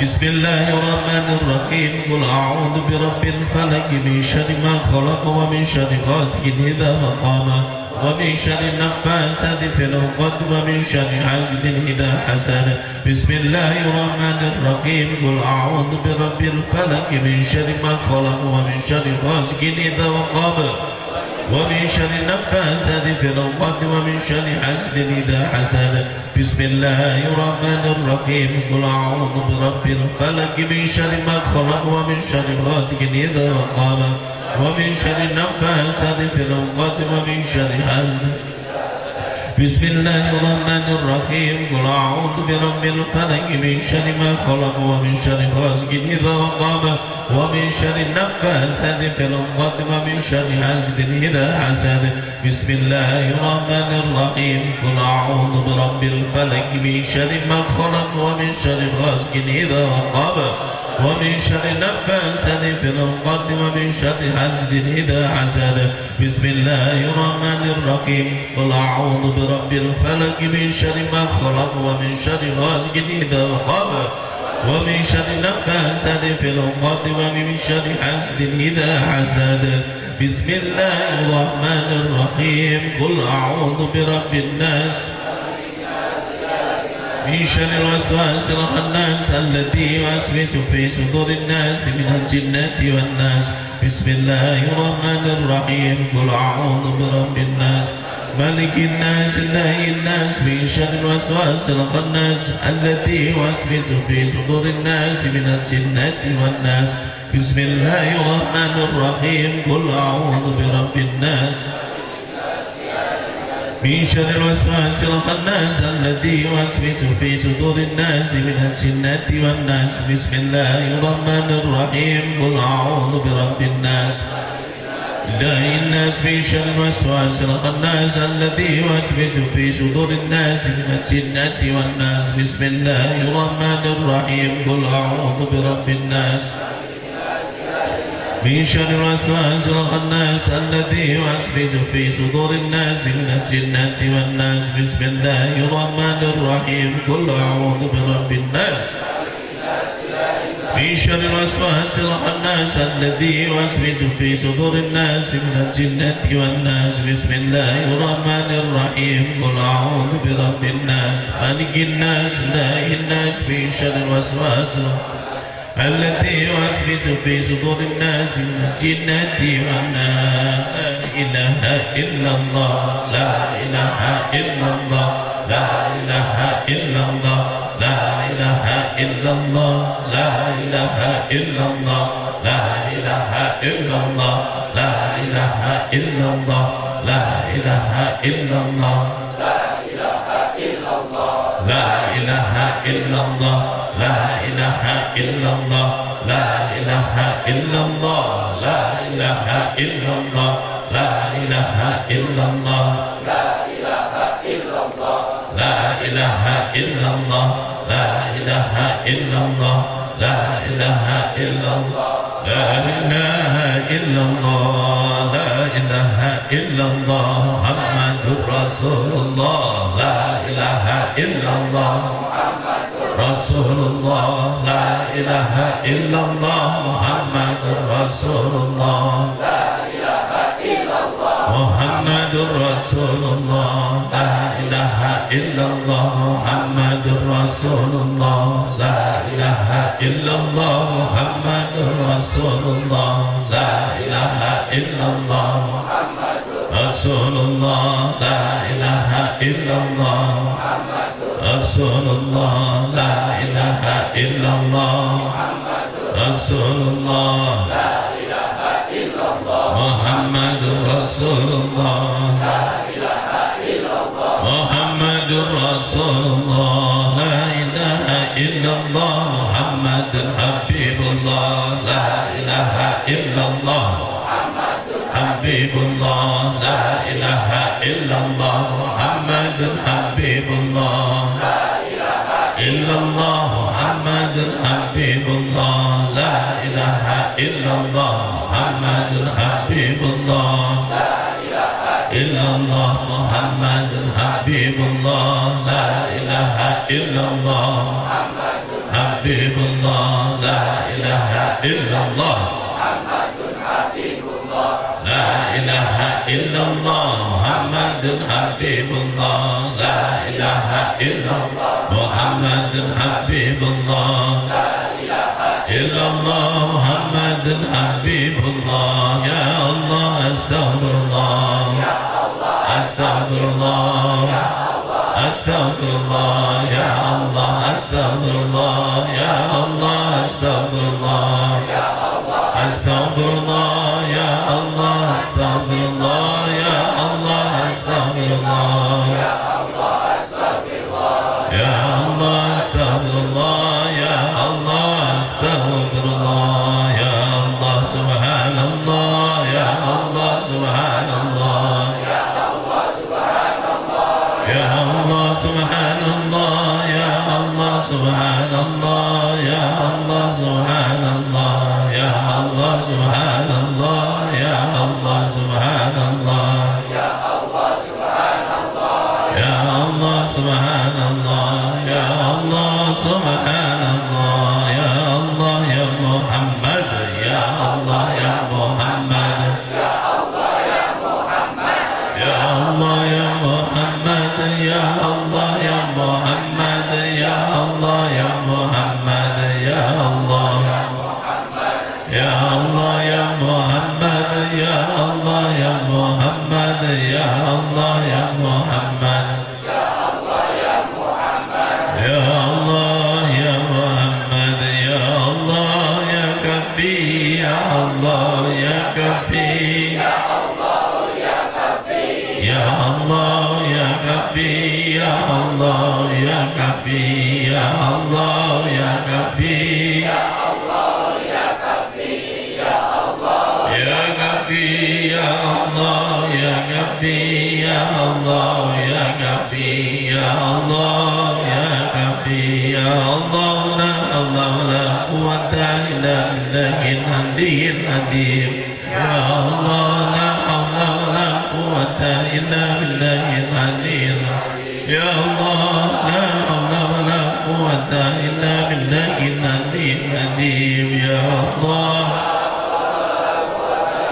[SPEAKER 4] بسم الله الرحمن الرحيم قل أعوذ برب الفلق من شر ما خلق ومن شر غاسق إذا وقب ومن شر النفاثات في العقد ومن شر حاسد إذا حسد بسم الله الرحمن الرحيم قل أعوذ برب الفلق من شر ما خلق ومن شر غاسق إذا وقب ومن شر النفاثات في العقد ومن شر حاسد إذا حسد بسم الله الرحمن الرحيم قل أعوذ برب الفلق من شر ما خلق ومن شر غاسق إذا وقب ومن شر النفاثات في العقد ومن شر حاسد بسم الله الرحمن الرحيم قل أعوذ برب الفلق من شر ما خلق ومن شر غاسق إذا وقب ومن شر النفاثات في العقد ومن شر حاسد إذا حسد بسم الله الرحمن الرحيم قل أعوذ برب الفلق من شر ما خلق ومن شر غاسق إذا وقب ومن شر النفاثات في العقد ومن شر حاسد إذا حسد بسم الله الرحمن الرحيم قل أعوذ برب الفلق من شر ما خلق ومن شر غاسق إذا وقب ومن شر النفاثات في العقد ومن شر حاسد إذا حسد بسم الله الرحمن الرحيم قل أعوذ برب الناس من شر الوسواس الخناس الذي يوسوس في صدور الناس من الجنة والناس بسم الله الرحمن الرحيم قل أعوذ برب الناس ملك الناس إله الناس من شر الوسواس الخناس الذي يوسوس في صدور الناس من الجنة والناس بسم الله الرحمن الرحيم قل أعوذ برب الناس من شر الوسواس الخناس الذي يوسوس في صدور الناس من الجنة والناس بسم الله الرحمن الرحيم قل أعوذ برب الناس إله الناس من شر الوسواس الخناس الذي يوسوس في صدور الناس من الجنة والناس بسم الله الرحمن الرحيم قل أعوذ برب الناس من شر الوسواس الخناس الذي يوسوس في صدور الناس من الجنة والناس بسم الله الرحمن الرحيم قل أعوذ برب الناس من شر الوسواس الخناس الذي يوسوس في صدور الناس من الجنة والناس بسم الله الرحمن الرحيم قل أعوذ برب الناس مالك الناس إله الناس من شر الوسواس الذي يوسوس في صدور الناس من الجنة والناس لا إله إلا الله لا إله إلا الله لا إله إلا الله لا إله إلا الله لا إله إلا الله لا إله إلا الله لا إله إلا الله لا إله إلا الله لا إله إلا الله لا إله إلا الله لا إله إلا الله لا إله إلا الله لا إله إلا الله لا إله إلا الله لا إله إلا الله لا لا إله إلا الله لا إله إلا الله لا إله إلا الله لا إله إلا الله محمد رسول الله لا إله إلا الله رسول الله لا إله إلا الله محمد رسول الله محمد رسول الله لا إله إلا الله محمد رسول الله لا إله إلا الله محمد رسول الله لا إله إلا الله رسول الله لا إله إلا الله رسول الله لا إله إلا الله رسول الله محمد رسول الله محمد رسول الله لا إله إلا الله محمد حبيب الله لا إله إلا الله حبيب الله لا إله إلا الله محمد حبيب الله إلا الله محمد حبيب الله لا إله إلا الله محمد حبيب الله إلا الله محمد حبيب الله لا إله إلا الله حبيب الله لا إله إلا الله لا إله إلا الله محمد حبيب الله لا إله إلا الله محمد حبيب الله إلا الله محمد حبيب الله يا الله أستغفر الله أستغفر الله أستغفر الله يا الله أستغفر الله يا الله أستغفر الله أستغفر الله يا الله أستغفر الله يا الله أستغفر الله يا الله أستغفر الله يا الله أستغفر الله يا الله سبحان الله يا الله سبحان الله يا الله سبحان الله يا الله سبحان الله يا الله سبحان الله يا الله سبحان الله يا الله سبحان الله يا الله سبحان الله يا الله سبحان الله يا الله يا محمد يا الله يا محمد يا الله يا محمد يا الله يا محمد يا الله يا محمد يا الله يا محمد يا الله يا الله يا محمد يا الله يا محمد يا الله يا محمد يا الله يا محمد يا الله يا كفي يا الله يا كفي يا الله يا كفي يا الله يا كفي يا الله يا كفي يا الله يا كفي يا الله يا كفي يا الله يا كفي يا الله يا كفي يا الله يا كفي يا الله يا كفي يا الله لا الله لا قوة إلا بالله العلي العظيم يا الله لا حول ولا قوة إلا بالله العلي يا الله لا حول ولا قوة إلا بالله العلي العظيم يا الله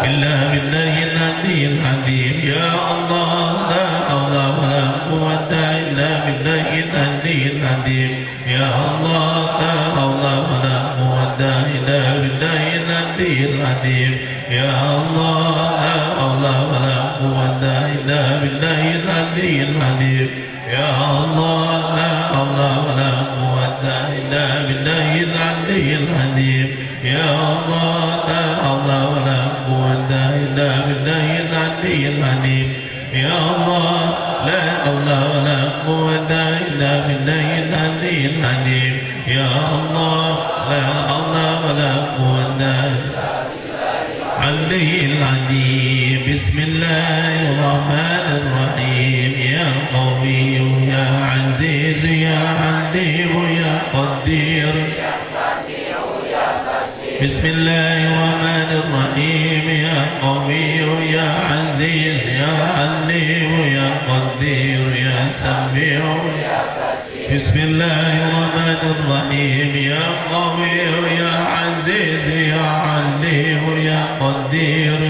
[SPEAKER 4] إلا بالله العلي العظيم يا الله لا حول ولا قوة إلا بالله العلي العظيم يا الله لا حول ولا قوة إلا بالله العلي العظيم يا الله لا حول ولا قوة إلا بالله العلي العظيم يا الله لا حول ولا قوة إلا بالله العلي العظيم يا الله لا حول ولا قوة إلا بالله العلي العظيم يا الله لا حول ولا قوة إلا بالله العلي العظيم يا الله لا حول ولا قوة علي العظيم بسم الله الرحمن الرحيم يا قوي يا عزيز يا عليم يا بسم الله الرحمن الرحيم يا قوي يا عزيز يا عليم يا قدير يا سميع بسم الله الرحمن الرحيم يا قوي يا عزيز يا عليم يا قدير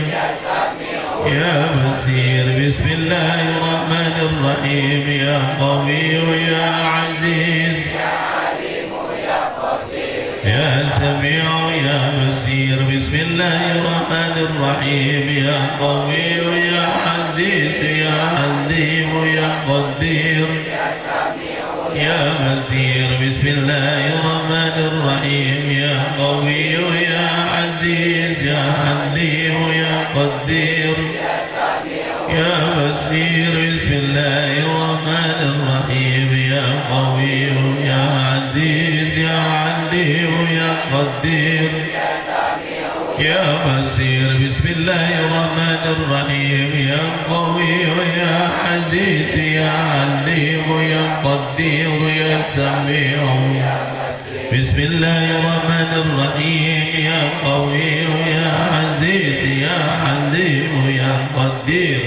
[SPEAKER 4] يا بصير بسم الله الرحمن الرحيم يا قوي يا عزيز يا سميع يا بصير بسم الله الرحمن الرحيم يا قوي يا عزيز يا عليم يا قدير يا بصير بسم الله الرحمن الرحيم يا قوي يا عزيز يا عليم يا قدير يا بصير بسم الله الرحمن الرحيم يا قوي يا عزيز يا عليم يا قدير يا بصير بسم الله الرحمن الرحيم يا قوي يا عزيز يا عليم يا قدير يا سميع بسم الله الرحمن الرحيم يا قوي يا عزيز يا عليم يا قدير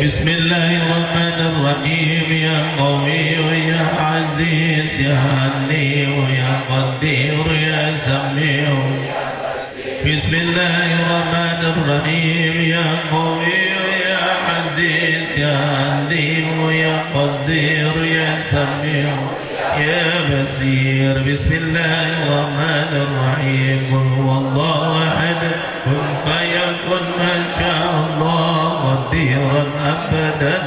[SPEAKER 4] بسم الله الرحمن الرحيم يا قوي يا عزيز يا عليم يا قدير يا سميع بسم الله الرحمن الرحيم يا قوي يا عزيز يا عليم يا قدير يا سميع يا بصير بسم الله الرحمن الرحيم قل هو الله احد كن فيكن ما شاء الله قديرا ابدا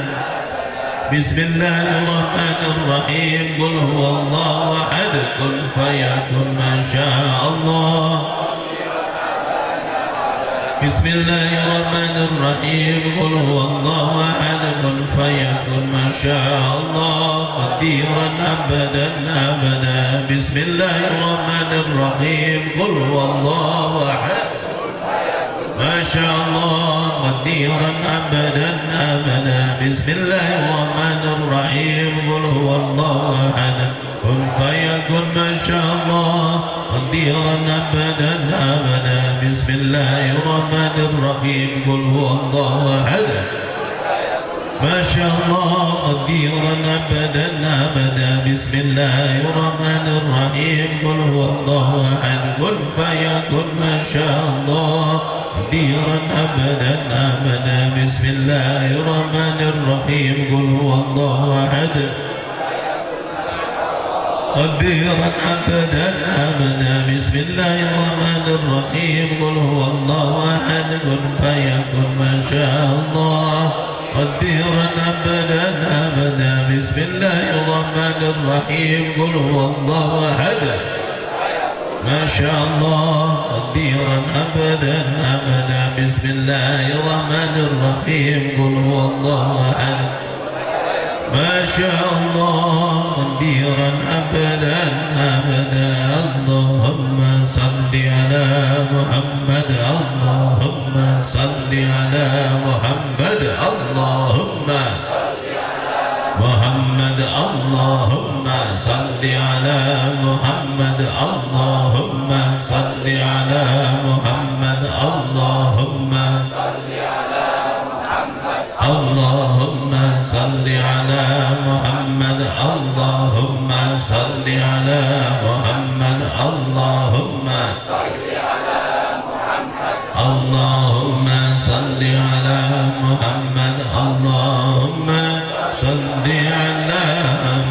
[SPEAKER 4] بسم الله الرحمن الرحيم قل هو الله احد كن فيكن ما شاء الله بسم الله الرحمن الرحيم قل هو الله احد كن فيكن ما شاء الله قديرا ابدا ابدا بسم الله الرحمن الرحيم قل هو الله احد ما شاء الله قديرا ابدا ابدا بسم الله الرحمن الرحيم قل هو الله احد كن فيكن ما شاء الله قديرا ابدا ابدا بسم الله الرحمن الرحيم قل هو الله احد ما شاء الله قديرا ابدا ابدا بسم الله الرحمن الرحيم قل هو الله احد كن فيكن ما شاء الله قديرا ابدا ابدا بسم الله الرحمن الرحيم قل هو الله احد قديرا ابدا ابدا بسم الله الرحمن الرحيم قل هو الله احد كن فيكن ما شاء الله قديرا ابدا ابدا بسم الله الرحمن الرحيم قل هو الله احد ما شاء الله قديرا ابدا ابدا بسم الله الرحمن الرحيم قل هو الله احد ما شاء الله قديرا ابدا ابدا اللهم صل على محمد اللهم صل على محمد اللهم محمد اللهم صل على محمد اللهم صل على محمد اللهم اللهم صل على محمد اللهم صل على محمد اللهم اللهم صل على محمد اللهم صل على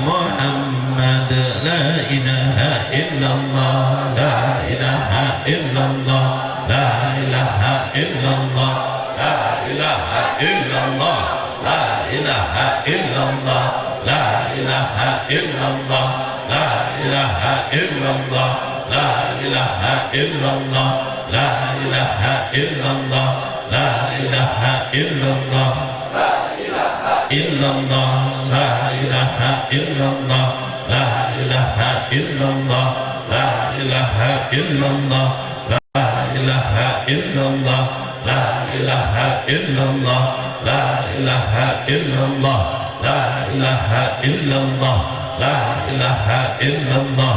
[SPEAKER 4] محمد لا إله إلا الله لا إله إلا الله لا إله إلا الله لا إله إلا الله لا إله إلا الله لا إله إلا الله لا إله إلا الله لا إله إلا الله لا إله إلا الله لا إله إلا الله إلا الله لا إله إلا الله لا إله إلا الله لا إله إلا الله لا إله إلا الله لا إله إلا الله لا إله إلا الله لا إله إلا الله لا إله إلا الله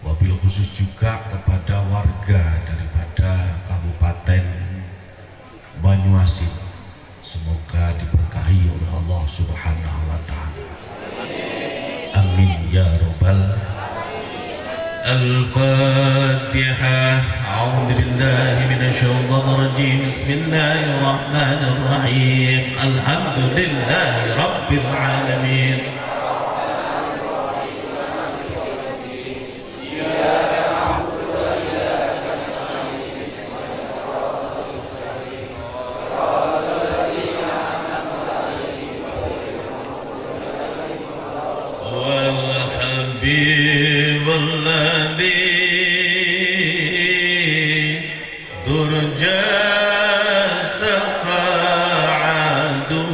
[SPEAKER 5] wabil khusus juga kepada warga daripada Kabupaten Banyuasin. Semoga diberkahi oleh Allah Subhanahu wa Ta'ala. Amin ya rabbal Al-Fatihah. A'udzu billahi minasyaitonir rajim. Bismillahirrahmanirrahim. Alhamdulillahi rabbil alamin. والحبيب الذي ترجى شفاعته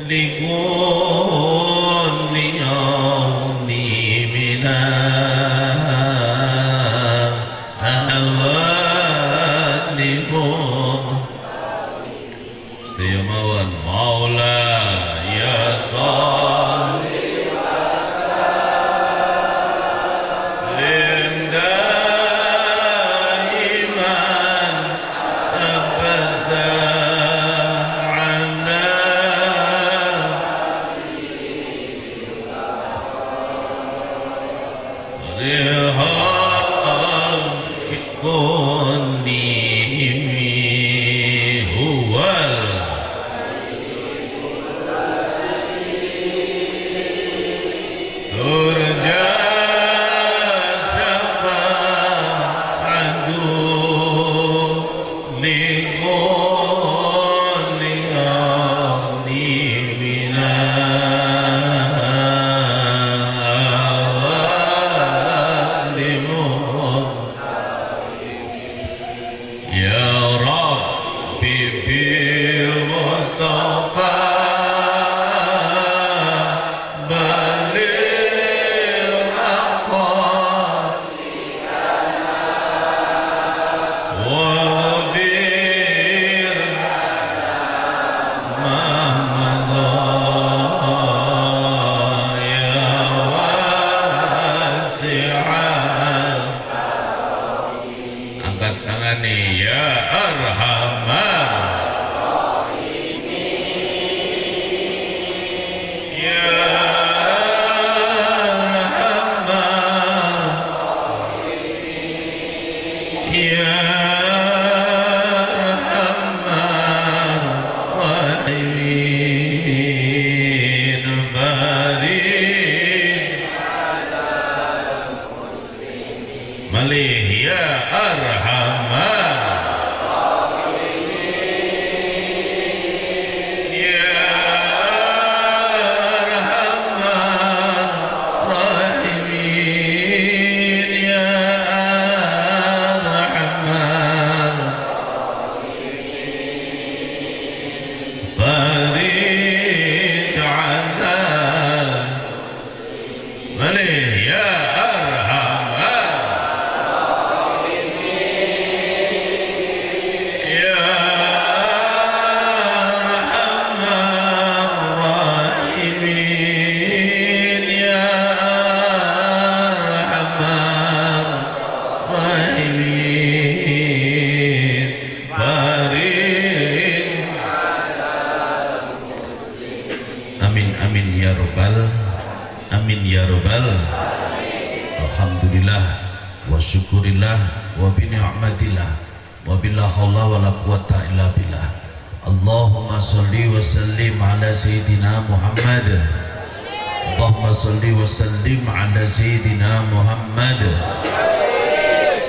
[SPEAKER 5] لكل يوم من الأهوال استيماوان مولاي صل Alhamdulillah wa syukurillah wa bi ni'matillah wa billah haula wa la quwata illa billah. Allahumma sholli wa sallim ala sayyidina Muhammad. Allahumma sholli wa sallim ala sayyidina Muhammad.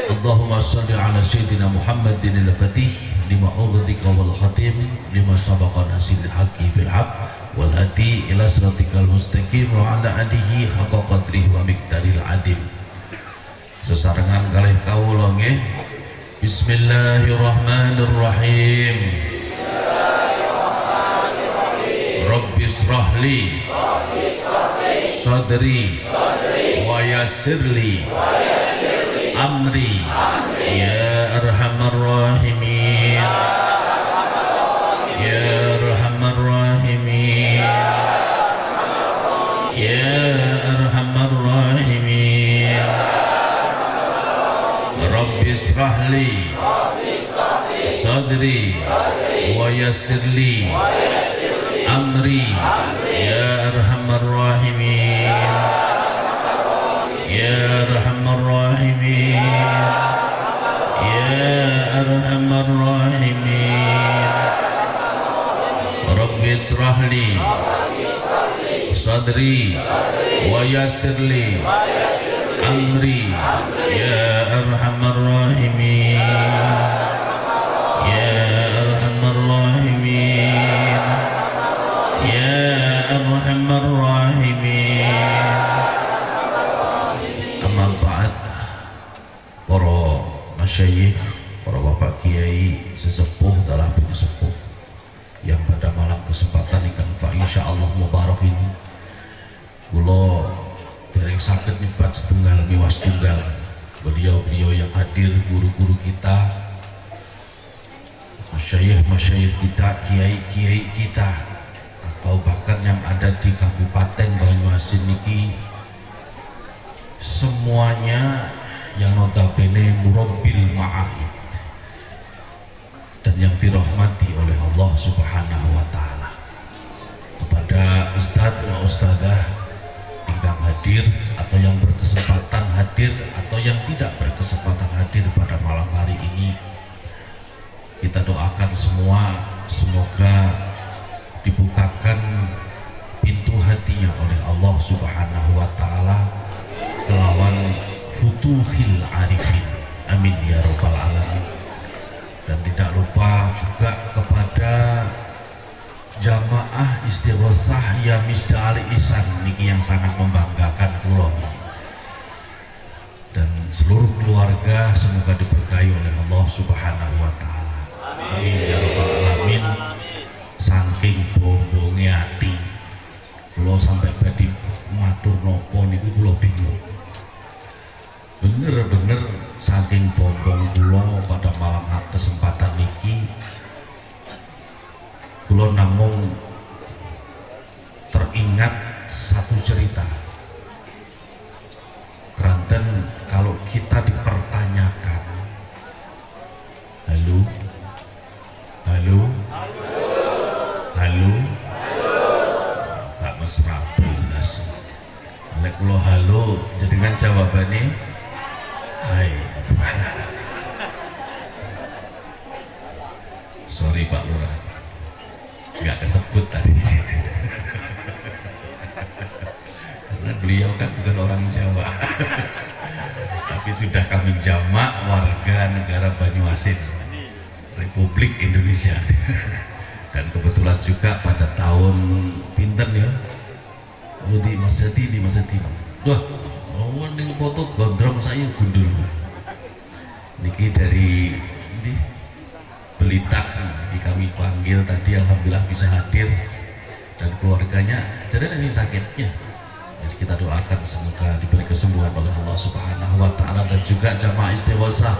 [SPEAKER 5] Allahumma sholli ala sayyidina Muhammadin al-fatih lima ughliqa wal khatim lima sabaqa nasilil haqqi bil haqq wal hadi ila siratikal mustaqim wa ala alihi haqqa qadrihi wa miqdaril adim. Sesarengan kalih kawula nggih. Bismillahirrahmanirrahim. Rabbi israhli sadri wa yassirli amri ya arhamar rahimin ya arhamar rahimin ya arhamar rahimin sadri wa yassir li amri ya arhamar rahimin ya arhamar rahimin ya arhamar rahimin rabbi israh li sadri wa yassir li amri ya arhamar rahimin ya arhamar rahimin ya arhamar rahimin. Amma ba'd, para masyayikh, para bapak kiai sesepuh dalam sepuh yang pada malam kesempatan ikan fa insyaallah mubarak ini kula dereng saged nyebat setunggal miwas tunggal beliau-beliau yang hadir, guru-guru kita, masyayikh kita, kiai-kiai kita, atau bahkan yang ada di Kabupaten Banyuasin niki, semuanya yang notabene murabbil ma'ahid dan yang dirahmati oleh Allah Subhanahu wa taala. Kepada ustadz wa ustadzah ingkang hadir atau yang berkesempatan hadir atau yang tidak berkesempatan hadir pada malam hari ini, kita doakan semua semoga dibukakan pintu hatinya oleh Allah Subhanahu wa taala kelawan futuhil arifin, amin ya rabbal alamin. Dan tidak lupa juga kepada jamaah istighosah ya Misda Ali Ihsan niki yang sangat membanggakan kula dan seluruh keluarga, semoga diberkahi oleh Allah Subhanahu wa taala. Amin ya rabbal alamin. Saking bombonge ati kula sampai badhe matur napa niku kula bingung. Bener-bener saking bombong kula pada malam kesempatan niki kula namung teringat satu cerita. Keranten kalau kita dipertanyakan, halo, halo, halo, tak mesra belas. Lek kula halo, jenengan jawabane, hai. Sorry Pak Lurah, nggak kesebut tadi. Karena beliau kan bukan orang Jawa. Tapi sudah kami jamak warga negara Banyuasin, Republik Indonesia. Dan kebetulan juga pada tahun pinten ya, di Masjid wah, ning foto gondrong saya gundul niki dari ini Belitak di kami panggil tadi, alhamdulillah bisa hadir dan keluarganya jadi ada yang sakitnya. Kita doakan semoga diberi kesembuhan oleh Allah Subhanahu wa taala dan juga jamaah istighosah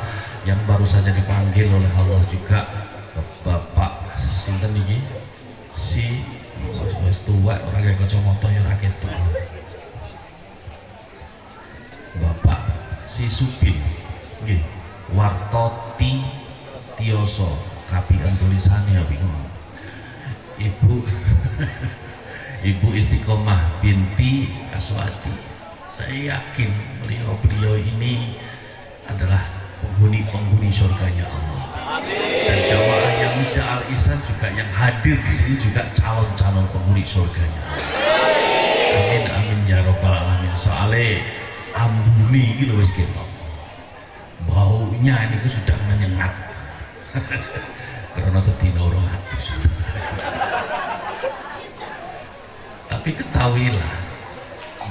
[SPEAKER 5] yang baru saja dipanggil oleh Allah juga Bapak sinten niki si wis tuwa ora kaya kacamata ya ora ketok. Bapak si Supin nggih Wartoti Tioso kapian tulisannya bingung. Ibu Istiqomah binti Aswati. Saya yakin beliau ini adalah penghuni surganya Allah. Dan jamaah yang Misda Al Ihsan juga yang hadir di sini juga calon-calon penghuni surganya Allah. Amin amin ya rabbal alamin. Soale ambuni gitu wis ketok. Baunya ini sudah menyengat. Karena sedina urung atus. Tapi ketahuilah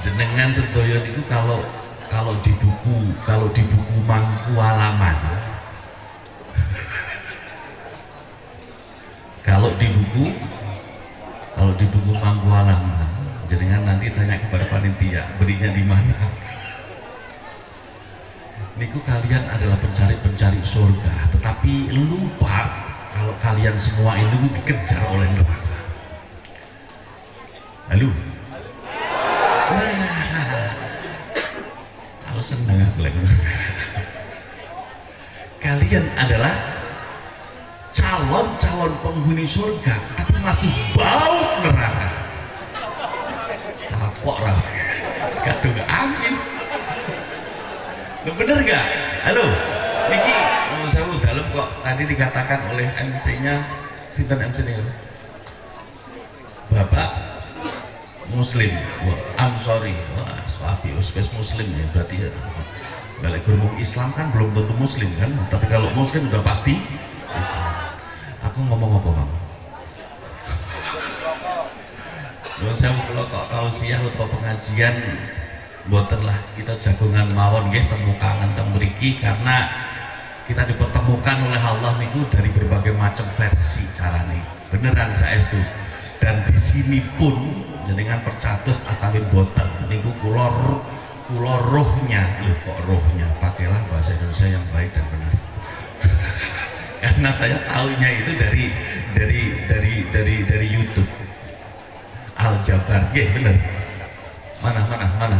[SPEAKER 5] jenengan sedaya niku kalau di buku Mangku Halaman, kalau di buku Mangku Halaman jenengan nanti tanya kepada panitia berinya di mana. Niku kalian adalah pencari surga, tetapi lupa kalau kalian semua ini dikejar oleh neraka. Halo. Kalau senang aku lagi. Kalian kalian adalah calon-calon penghuni surga tapi masih bau neraka. Lapok lah sekadung amin. Bener gak? Halo niki saya dalam kok tadi dikatakan oleh MC-nya sinten MC-nya Bapak Muslim. Wah, I'm sorry. Wah, Wahabi space Muslim ya berarti ya. Balik gurung Islam kan belum tentu Muslim kan, tapi kalau Muslim udah pasti Islam. Aku ngomong apa bang? Saya kalau kok tausiah atau pengajian, buatlah kita jagungan mawon nggih temu kangen teng mriki karena kita dipertemukan oleh Allah niku dari berbagai macam versi carane. Beneran saestu. Dan di sini pun jenengan percatus atawi boten niku kula rohnya, loh kok rohnya, pakailah bahasa Indonesia yang baik dan benar. Karena saya tahunya itu dari YouTube. Al-Jabar, ya benar. Mana?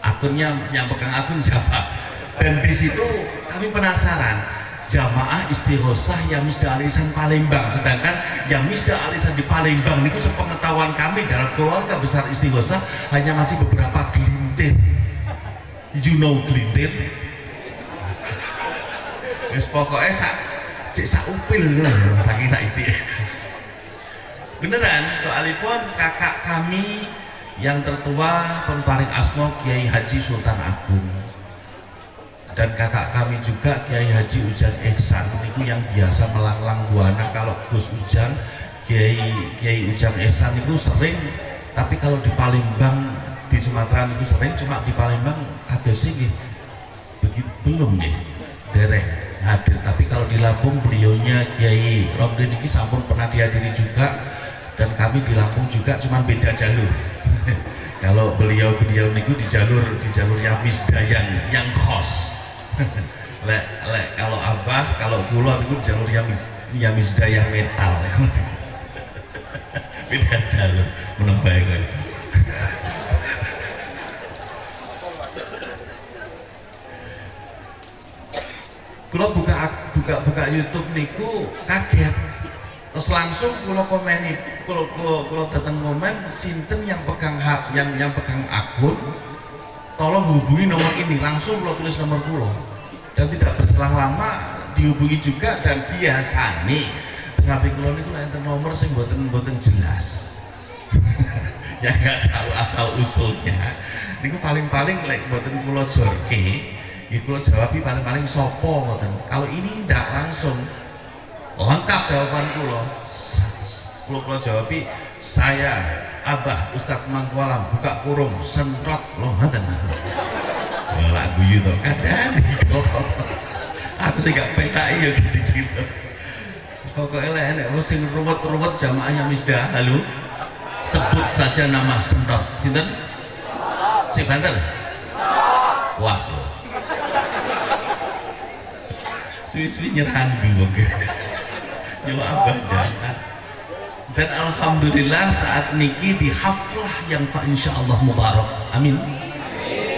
[SPEAKER 5] Akunnya yang pegang akun siapa? Dan di situ kami penasaran. Jamaah Istighosah yang Misda Alisan Palembang, sedangkan yang Misda Alisan di Palembang itu sepengetahuan kami dalam keluarga besar Istighosah hanya masih beberapa gelintir. You know gelintir? Wis pokoknya sak upil saking saiki. Beneran, soalipun kakak kami yang tertua Penparing Asmo Kiai Haji Sultan Agung dan kakak kami juga Kiai Haji Ujang Ihsan itu yang biasa melanglang buana kalau Gus Ujang Kiai Ujang Ihsan itu sering, tapi kalau di Palembang di Sumatera itu sering, cuma di Palembang kadosi begitu belum nih derek hadir. Tapi kalau di Lampung beliaunya Kiai Romdin ini sampun pernah dihadiri juga, dan kami di Lampung juga cuma beda jalur. Kalau beliau niku di jalur yang Misda yang khos. Kalau Abah, kalau kula niku jalur yang Misda yang metal. Beda jalur menembak kowe. Kula buka YouTube niku kaget. Terus langsung kula komeni, kula datang komen sinten yang pegang yang pegang akun, tolong hubungi nomor ini. Langsung kula tulis nomor kula dan tidak berselang lama dihubungi juga. Dan biasa nih ngapi kula niku enten nomor sing mboten jelas. Ya nggak tahu asal usulnya. Niku paling lek mboten kula jorke, iku kula jawabi paling sopo ngoten. Kalau ini ndak langsung lengkap jawaban kula jawabi saya Abah Ustadz Mangkualam buka kurung sentrot loh ngoten. Lagu yu to kadang aku sih gak petak ya gitu. Pokoknya enak sing ruwet jamaahnya Misda. Halo, sebut saja nama sentrot. Sinten? Sing banter? Waso. Suwi-suwi nyerang dulu. Nyawa Abah jangan. Dan alhamdulillah saat niki di haflah yang insyaallah mubarak, amin,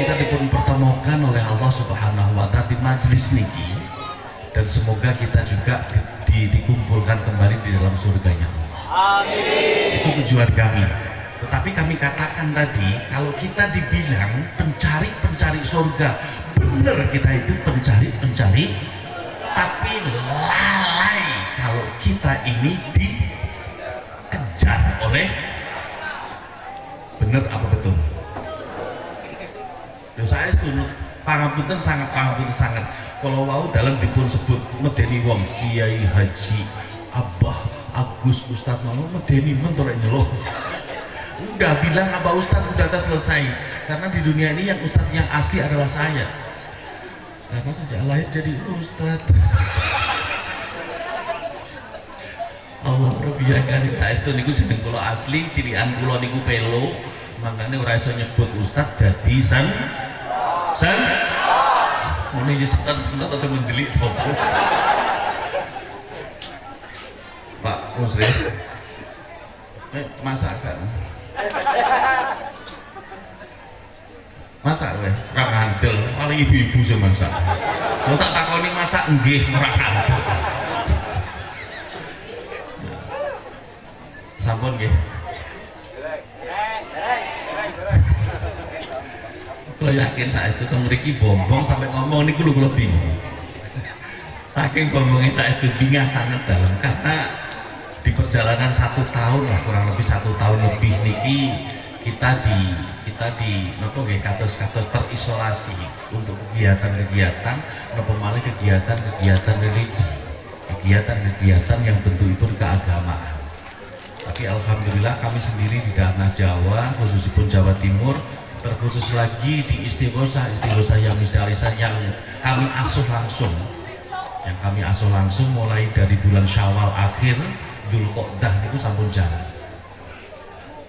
[SPEAKER 5] kita dipertemukan oleh Allah Subhanahu wa ta'ala di majlis niki, dan semoga kita juga dikumpulkan kembali di dalam surganya Allah. Amin. Itu tujuan kami. Tetapi kami katakan tadi, kalau kita dibilang pencari surga, benar kita itu pencari, tapi lalai kalau kita ini dikejar oleh, bener apa betul? Saya setuju, pangapunten sangat. Kalau mau dalam dipun sebut medeni wong Kiai Haji Abah Agus Ustadz mau medeni mentolek nyeloh. Udah bilang Abah Ustadz udah selesai, karena di dunia ini yang Ustadz yang asli adalah saya. Karena sejak lahir jadi Ustadz. Allah Rabbiya Karim saestu niku jeneng kula asli, cirian kula niku pelo, makanya ora iso nyebut Ustadz jadi san. Ngene ya senat aja mendelik to. Pak Musri. Masak kan? Masak weh, ra ngandel, paling ibu-ibu sing masak. Lo tak takoni masak nggih ora kantuk. Sampun nggih. Kalau yakin saya itu mriki bombong sampai ngomong niku lho kula bingung. Saking bombongnya saya itu bingung sangat dalam karena di perjalanan 1 tahun lah, kurang lebih 1 tahun lebih niki kita di nopo nggih kados terisolasi untuk kegiatan-kegiatan nopo malih kegiatan-kegiatan religi, kegiatan-kegiatan yang bentukipun keagamaan. Tapi alhamdulillah kami sendiri di tanah Jawa, khususipun Jawa Timur, terkhusus lagi di istighosa yang misdalisan yang kami asuh langsung mulai dari bulan Syawal akhir Dzulqa'dah itu sampun jalan.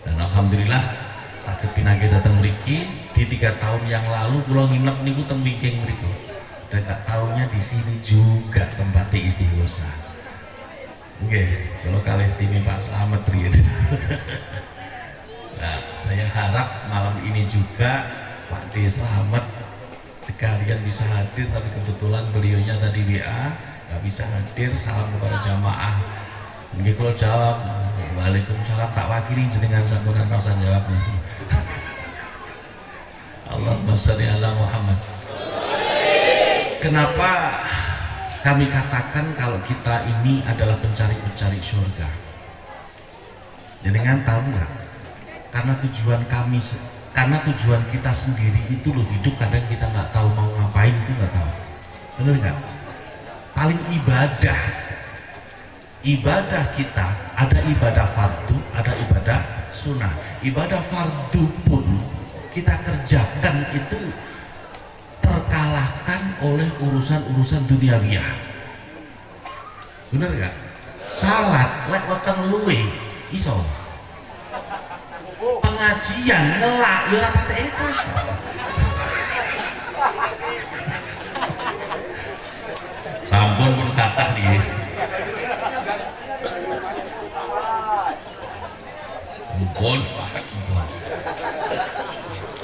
[SPEAKER 5] Dan alhamdulillah sakit pinanggi datang mriki di 3 tahun yang lalu kula nginep niku teng Wingking mriku. Dan gak taunya di sini juga tempat istighosa. Nggih, kalau kalih tim Pak Slamet riyen. Nah, saya harap malam ini juga Pak D Slamet sekalian bisa hadir, tapi kebetulan beliaunya tadi WA nggak bisa hadir. Salam kepada jamaah. Nggih kula jawab, waalaikumsalam, tak wakili jenengan sampeyan pasan jawab. Allahumma sholli ala Muhammad. Kenapa kami katakan kalau kita ini adalah pencari surga? Jenengan tahu nggak? Karena tujuan kita sendiri itu loh, hidup kadang kita nggak tahu mau ngapain, itu nggak tahu, bener nggak? Paling ibadah kita ada ibadah fardu, ada ibadah sunnah. Ibadah fardu pun kita kerjakan itu terkalahkan oleh urusan duniawiyah, bener nggak? Salat lek weteng luwe iso, pengajian ngelak ya ora patek ikhlas. Sampun pun kata nih. Mumpun Pak.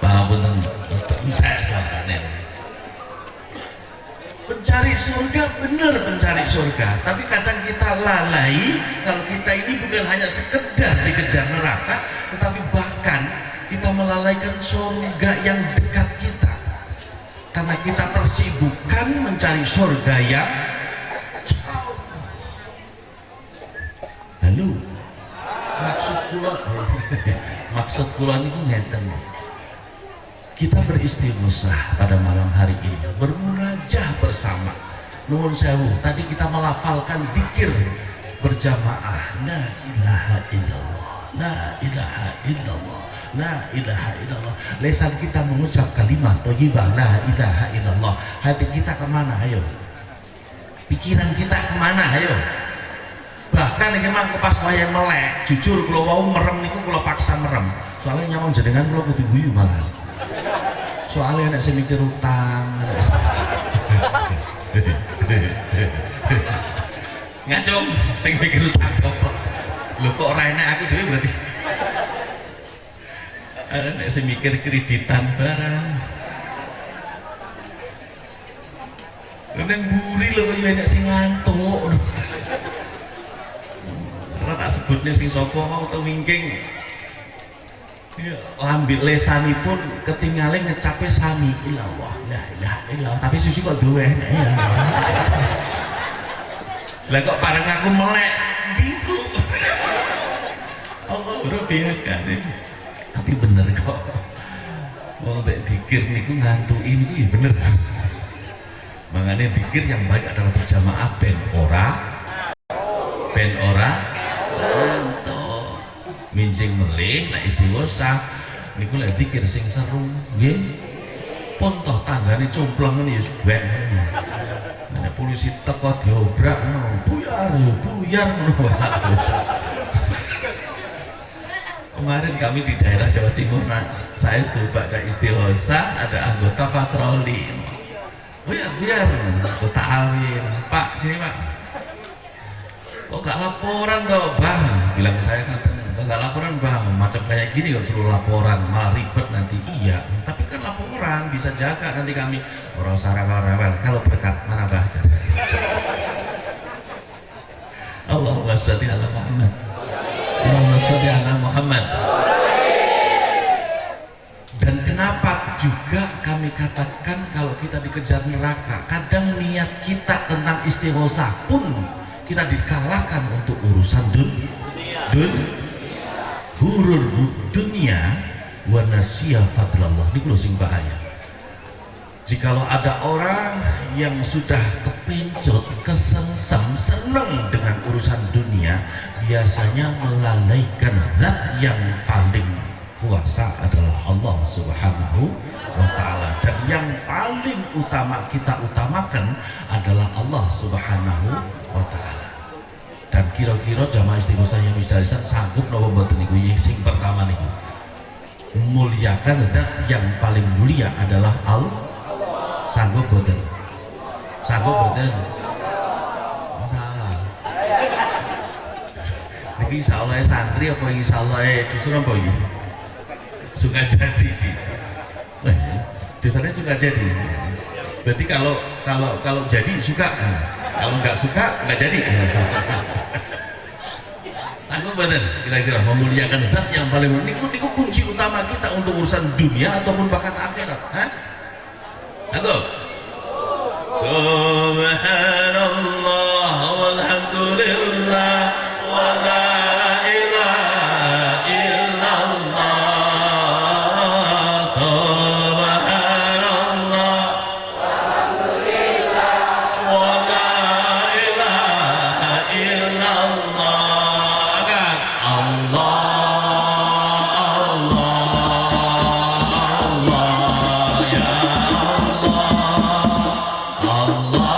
[SPEAKER 5] Pangapunten entek sakane. Pencari surga, bener pencari surga, tapi kadang kita lalai kalau kita ini bukan hanya sekedar dikejar neraka, tetapi bahkan kita melalaikan surga yang dekat kita karena kita tersibukkan mencari surga yang jauh. Lalu maksud kula niku ngeten, kita beristighosah pada malam hari ini, bermunajah bersama. Nuwun sewu, tadi kita melafalkan dzikir berjamaah, la ilaha illallah, la ilaha illallah, la ilaha illallah. Lesan kita mengucap kalimat thayyibah la ilaha illallah. Hati kita kemana? Ayo. Pikiran kita kemana? Ayo. Bahkan ini memang kepas wayang melek, jujur kalau wau merem niku kalau paksa merem. Soalnya nyamang jenengan kalau kudu guyu malah. Soalnya anak saya mikir utang. Ngacung, saya mikir utang apa? Lu kok ora enak aku dhewe berarti. Anak saya mikir kreditan barang. Neng buri lho kok enak sing ngantuk. Ora tak sebutnya sing sapa mau teng Wingking. Lambil lesanipun ketinggalan ngecape sami ilallah, la ilaha illallah, tapi susu kok duwe ya. Lah kok bareng aku melek dingku. Allah bro bingung kan. Tapi bener kok. Wong nek dikir niku ngantuki iki bener. Mangane dikir yang baik adalah berjamaah ben ora mincing melih nek istighosa niku lek dikir sing seru nggih. Pun toh tanggane cumpleng ngene ya bek. Nek polisi teko diobrak ngono, buyar ngono. Kemarin kami di daerah Jawa Timur, saya setuju ada istighosa, ada anggota patroli. Buyar, terus tak awin. Pak, sini Pak. Kok gak laporan toh Bang? Bilang saya kata nggak laporan bang, macam kayak gini kalau suruh laporan malah ribet nanti. Iya, tapi kan laporan bisa jaga nanti kami orang sarawal kalau berkat mana baca. Allahumma sholli ala Muhammad. Allahumma sholli ala Muhammad. Dan kenapa juga kami katakan kalau kita dikejar neraka, kadang niat kita tentang istighosah pun kita dikalahkan untuk urusan hurur dunia wa nasiya fadlallah. Ini kalau sing bahaya. Jikalau ada orang yang sudah kepencut, kesengsem, senang dengan urusan dunia, biasanya melalaikan zat yang paling kuasa adalah Allah Subhanahu wa ta'ala, dan yang paling utama kita utamakan adalah Allah Subhanahu wa ta'ala. Dan kira-kira jamaah istighosah yang wis darisan sanggup napa mboten niku? Sing pertama niku muliakan zat yang paling mulia adalah Allah. Sanggup mboten? Sanggup mboten? Niki insyaallah santri apa insyaallah justru apa iki? Suka jadi. Biasanya suka jadi. Berarti kalau jadi suka, kalau nggak suka nggak jadi. Sanggup bener kira-kira memuliakan zat yang paling niku kunci utama kita untuk urusan dunia ataupun bahkan akhirat. Hah? Sanggup? Subhanallah walhamdulillah wa la ilaha illallah. Subhanallah walhamdulillah wa la ilaha illallah. Allah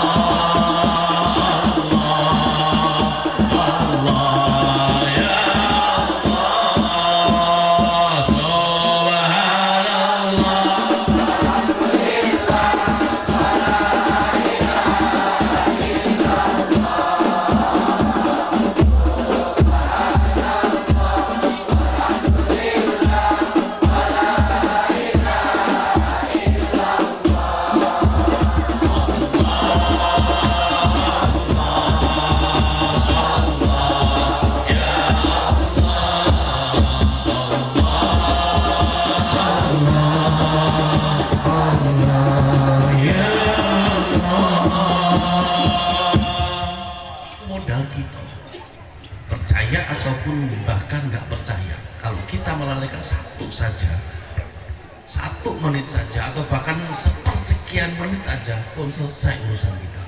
[SPEAKER 5] satu menit saja atau bahkan sepersekian menit aja pun selesai urusan kita.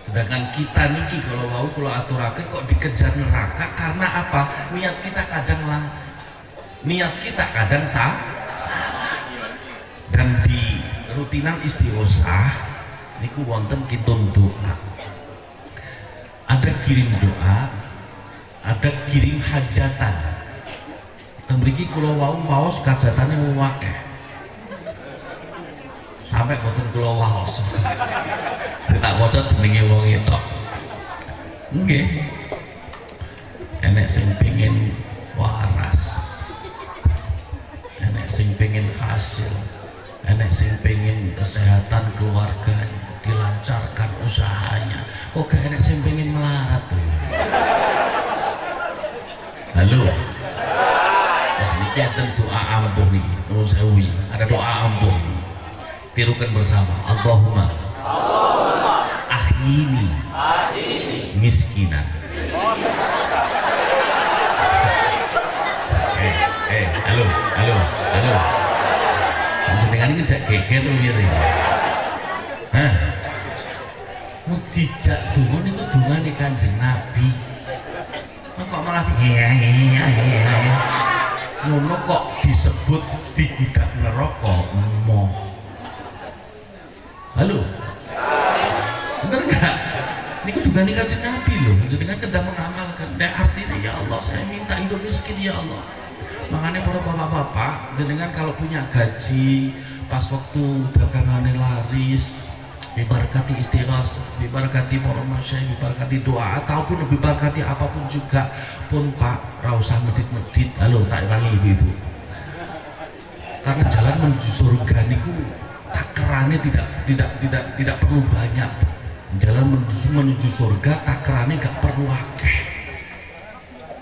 [SPEAKER 5] Sedangkan kita niki kalau mau aturaken kok dikejar neraka karena apa? Niat kita kadang salah. Dan di rutinan istighosah niku wonten kitun doa. Ada kirim doa, ada kirim hajatan. Mriki kula wau maos kajatane akeh. Sampai boten kula waos. Tak waca jenenge wong itu. Nggih. Enek sing pengin waras. Enek sing pengin hasil. Enek sing pengin kesehatan keluarganya, dilancarkan usahanya. Kok gak enek sing pengin melarat tuh. Halo. Ini ada doa ampuh nih, menurut saya ada doa ampuh. Tirukan bersama. Allahumma ahyini miskinan. Halo. Jenengan iki jak geger piye to? Hah? Mujizat donga niku dongane Kanjeng Nabi. Kok malah ngono kok disebut digudak neraka emoh. Halo. Bener enggak? Niku dugane Kanjeng Nabi lho, jenengan kedah mengamalkan. Nek artinya ya Allah, saya minta hidup miskin ya Allah. Makanya para bapak-bapak, jenengan kalau punya gaji pas waktu dagangannya laris, diberkati istighosah, diberkati moromasyai, diberkati doa, ataupun diberkati apapun juga pun Pak, ra usah medit-medit. Halo, tak ulangi ibu-ibu, karena jalan menuju surga niku takerane tidak perlu banyak. Jalan menuju surga takerane gak perlu akeh,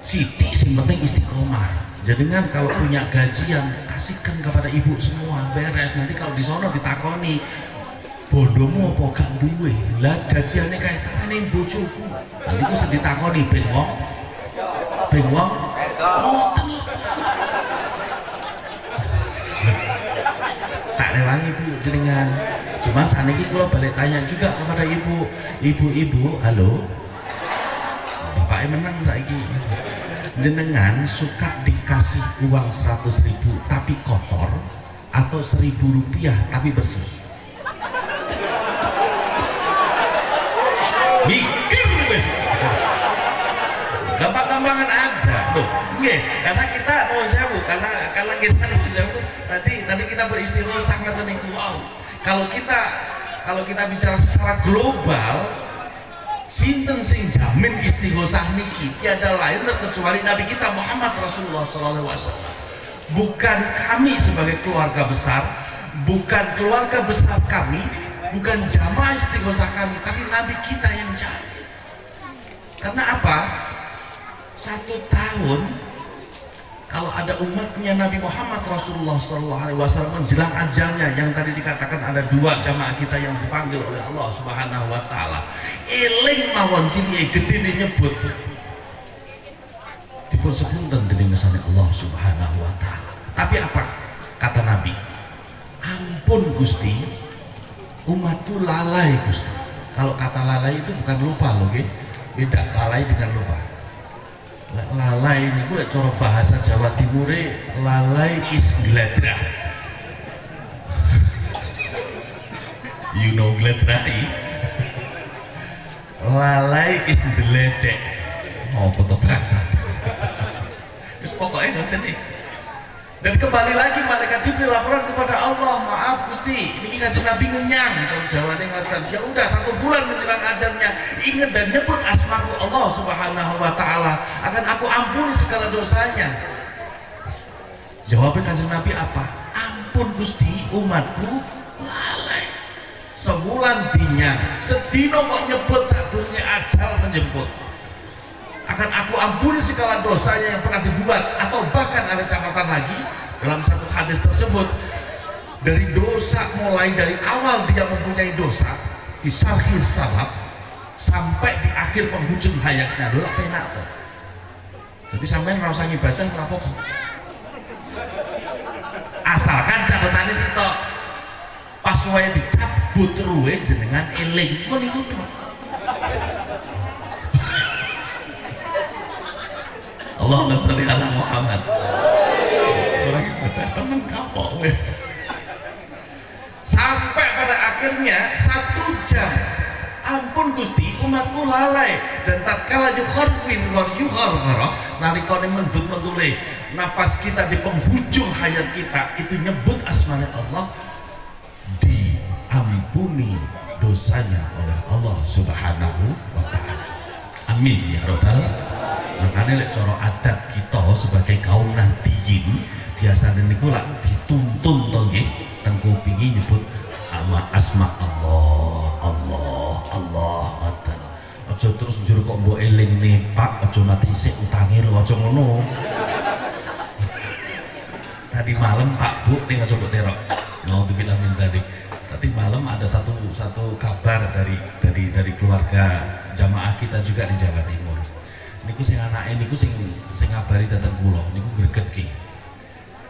[SPEAKER 5] sidik sing penting istiqomah. Jenengan kalau punya gajian kasihkan kepada ibu semua, beres. Nanti kalau di sono ditakoni bodomu apa gak duwe, lah gajiannya kayak tane bojoku, nanti ku sedih takoni ben wong tak rewangi bu jenengan. Cuma saat ini kalau balik tanya juga kepada ibu, halo bapaknya menang saiki, jenengan suka dikasih uang 100.000 tapi kotor atau 1.000 rupiah tapi bersih? Mikir wes, gampang-gampangan aja loh. Nggih, karena kita mau sewu, karena kita mau sewu tadi kita beristighosah ngoten niku. Wow. Kalau kita bicara secara global, sinten sing jamin istighosah niki tiada lain terkecuali Nabi kita Muhammad Rasulullah sallallahu alaihi wasallam. Bukan kami sebagai keluarga besar, bukan keluarga besar kami, bukan jamaah istighosah kami, tapi Nabi kita yang jamin. Karena apa? 1 tahun kalau ada umatnya Nabi Muhammad Rasulullah SAW menjelang ajalnya, yang tadi dikatakan ada 2 jamaah kita yang dipanggil oleh Allah Subhanahu Wa Taala, eling mawon cilik gede nyebut dipun sepunten dening ngersane Allah Subhanahu Wa Taala. Tapi apa kata Nabi? Ampun Gusti, umatku lalai Gusti. Kalau kata lalai itu bukan lupa loh, beda lalai dengan lupa. Lalai ini gue cara bahasa Jawa Timur, lalai is gladra. You know gladrai? Lalai is deledek. Oh, foto bahasa. Terus pokoknya nanti nih. Dan kembali lagi malaikat Jibril laporan kepada Allah, maaf Gusti, ini kanjeng Nabi ngenyang, Jawa ngatakan, ya udah 1 bulan menjelang ajalnya, ingat dan nyebut asmaku Allah Subhanahu Wa Taala, akan aku ampuni segala dosanya. Jawabnya kanjeng Nabi apa? Ampun Gusti, umatku lalai. Sebulan dinyang, sedino kok nyebut satunya ajal menjemput. Akan aku ampuni segala dosanya yang pernah dibuat, atau bahkan ada catatan lagi dalam satu hadis tersebut, dari dosa mulai dari awal dia mempunyai dosa di sarhis sabab sampai di akhir penghujung hayatnya adalah penak tuh. Jadi sampai merasa ibadah kenapa? Asalkan catatannya sitok pas waya dicabut ruwe jenengan eling meniku tok. Allahumma sholli ala Muhammad. Orang temen kapok. Sampai pada akhirnya 1 jam. Ampun Gusti, umatku lalai. Dan tatkala yukharwin wa yukharwara, nalikane mendut-mendule nafas kita di penghujung hayat kita itu nyebut asmanya Allah, diampuni dosanya oleh Allah Subhanahu Wa Ta'ala. Amin ya rabbal. Makanya lek cara adat kita sebagai kaum nahdiyin biasanya niku lak dituntun to nggih teng kupingi nyebut asma Allah. Aja terus njur kok mbok elingne Pak, aja mati isik utange lho, aja ngono. Tadi malam Pak Bu ning aja mbok terok. Naudzubillah min dzalik. Tadi malam ada satu kabar dari keluarga jamaah kita juga di Jawa Timur. Niku sing anake niku sing ngabari dateng kula niku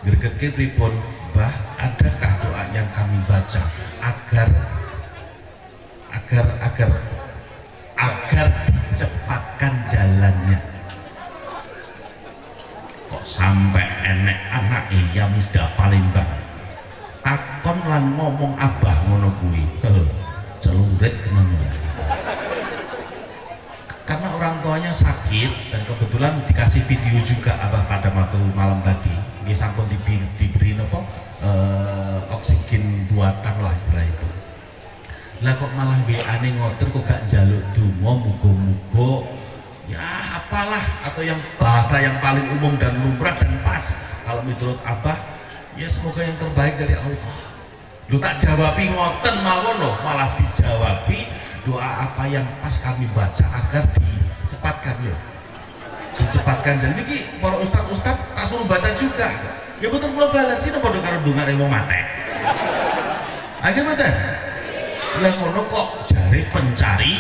[SPEAKER 5] gregetke pripun Mbah, adakah doa yang kami baca agar dicepatkan jalannya? Kok sampai enek anake yang wis Palembang takon lan ngomong abah ngono kuwi. Celurit tenan. Karena orang tuanya sakit dan kebetulan dikasih video juga abah pada waktu malam tadi, dia sampun diberi oksigen buatan lah istilah itu. Lah kok malah WA-ne ngoten kok gak njaluk donga muga-muga ya apalah, atau yang bahasa yang paling umum dan lumrah dan pas kalau menurut Abah ya semoga yang terbaik dari Allah. Lu tak jawabi ngoten mawon loh, malah dijawabi doa apa yang pas kami baca agar dicepatkan ya. Dicepatkan. Jadi iki para ustaz tak suruh baca juga. Ya betul kula balesin padha karo dongane wong mate. Ayo mboten. Lah ngono kok jare pencari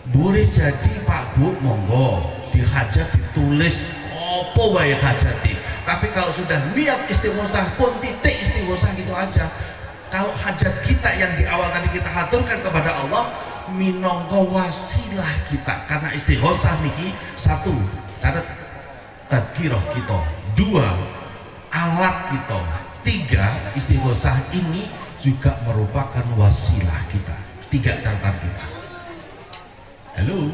[SPEAKER 5] boleh jadi Pak Bu monggo di hajat ditulis opo wae hajati, tapi kalau sudah niat istighosah pun titik istighosah gitu aja. Kalau hajat kita yang di awal tadi kita haturkan kepada Allah minangka wasilah kita, karena istighosah niki satu catat tadkirah kita, dua alat kita, tiga istighosah ini juga merupakan wasilah kita. Tiga catatan kita. Halo,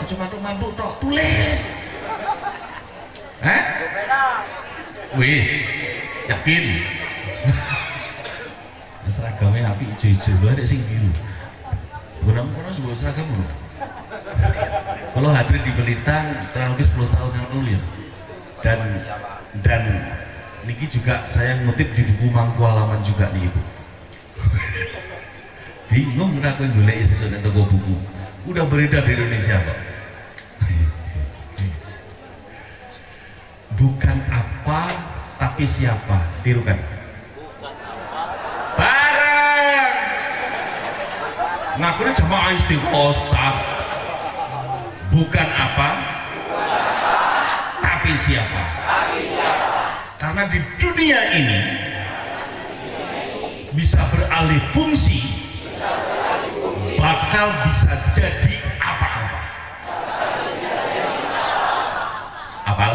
[SPEAKER 5] cuma mantu tok tulis. Wis yakin seragamnya api hijau-hijau ada sing biru. Kono sebuah seragam lho. Kalau hadir di Belitang kurang lebih 10 tahun yang lalu ya. Dan niki juga saya ngutip di buku Mangku Halaman juga nih Ibu. Bingung aku yang golek isi soal toko buku. Udah beredar di Indonesia kok. Bukan apa tapi siapa, tirukan. Bareng. Ngakunya jamaah istighosah. Bukan apa tapi siapa. Karena di dunia ini bisa beralih fungsi, bakal bisa jadi apa-apa. Apal?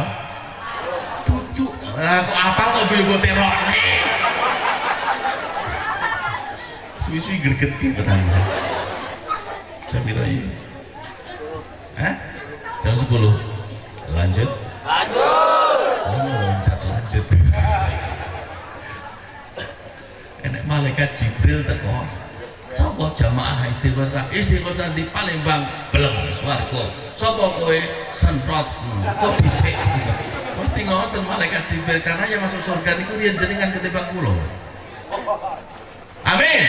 [SPEAKER 5] Tutup. Apal kok bebo teror nih? Suwi-suwi greget gitu kan. Sampai ini. Jam 10. Lanjut. Lanjut. Enek malaikat Jibril teko. Sopo jamaah istighosah di Palembang belum swarga. Sopo kowe sentrot kok dhisik. Mesti ngoten malaikat Jibril karena yang masuk surga niku riyen jenengan ketimbang kula. Amin.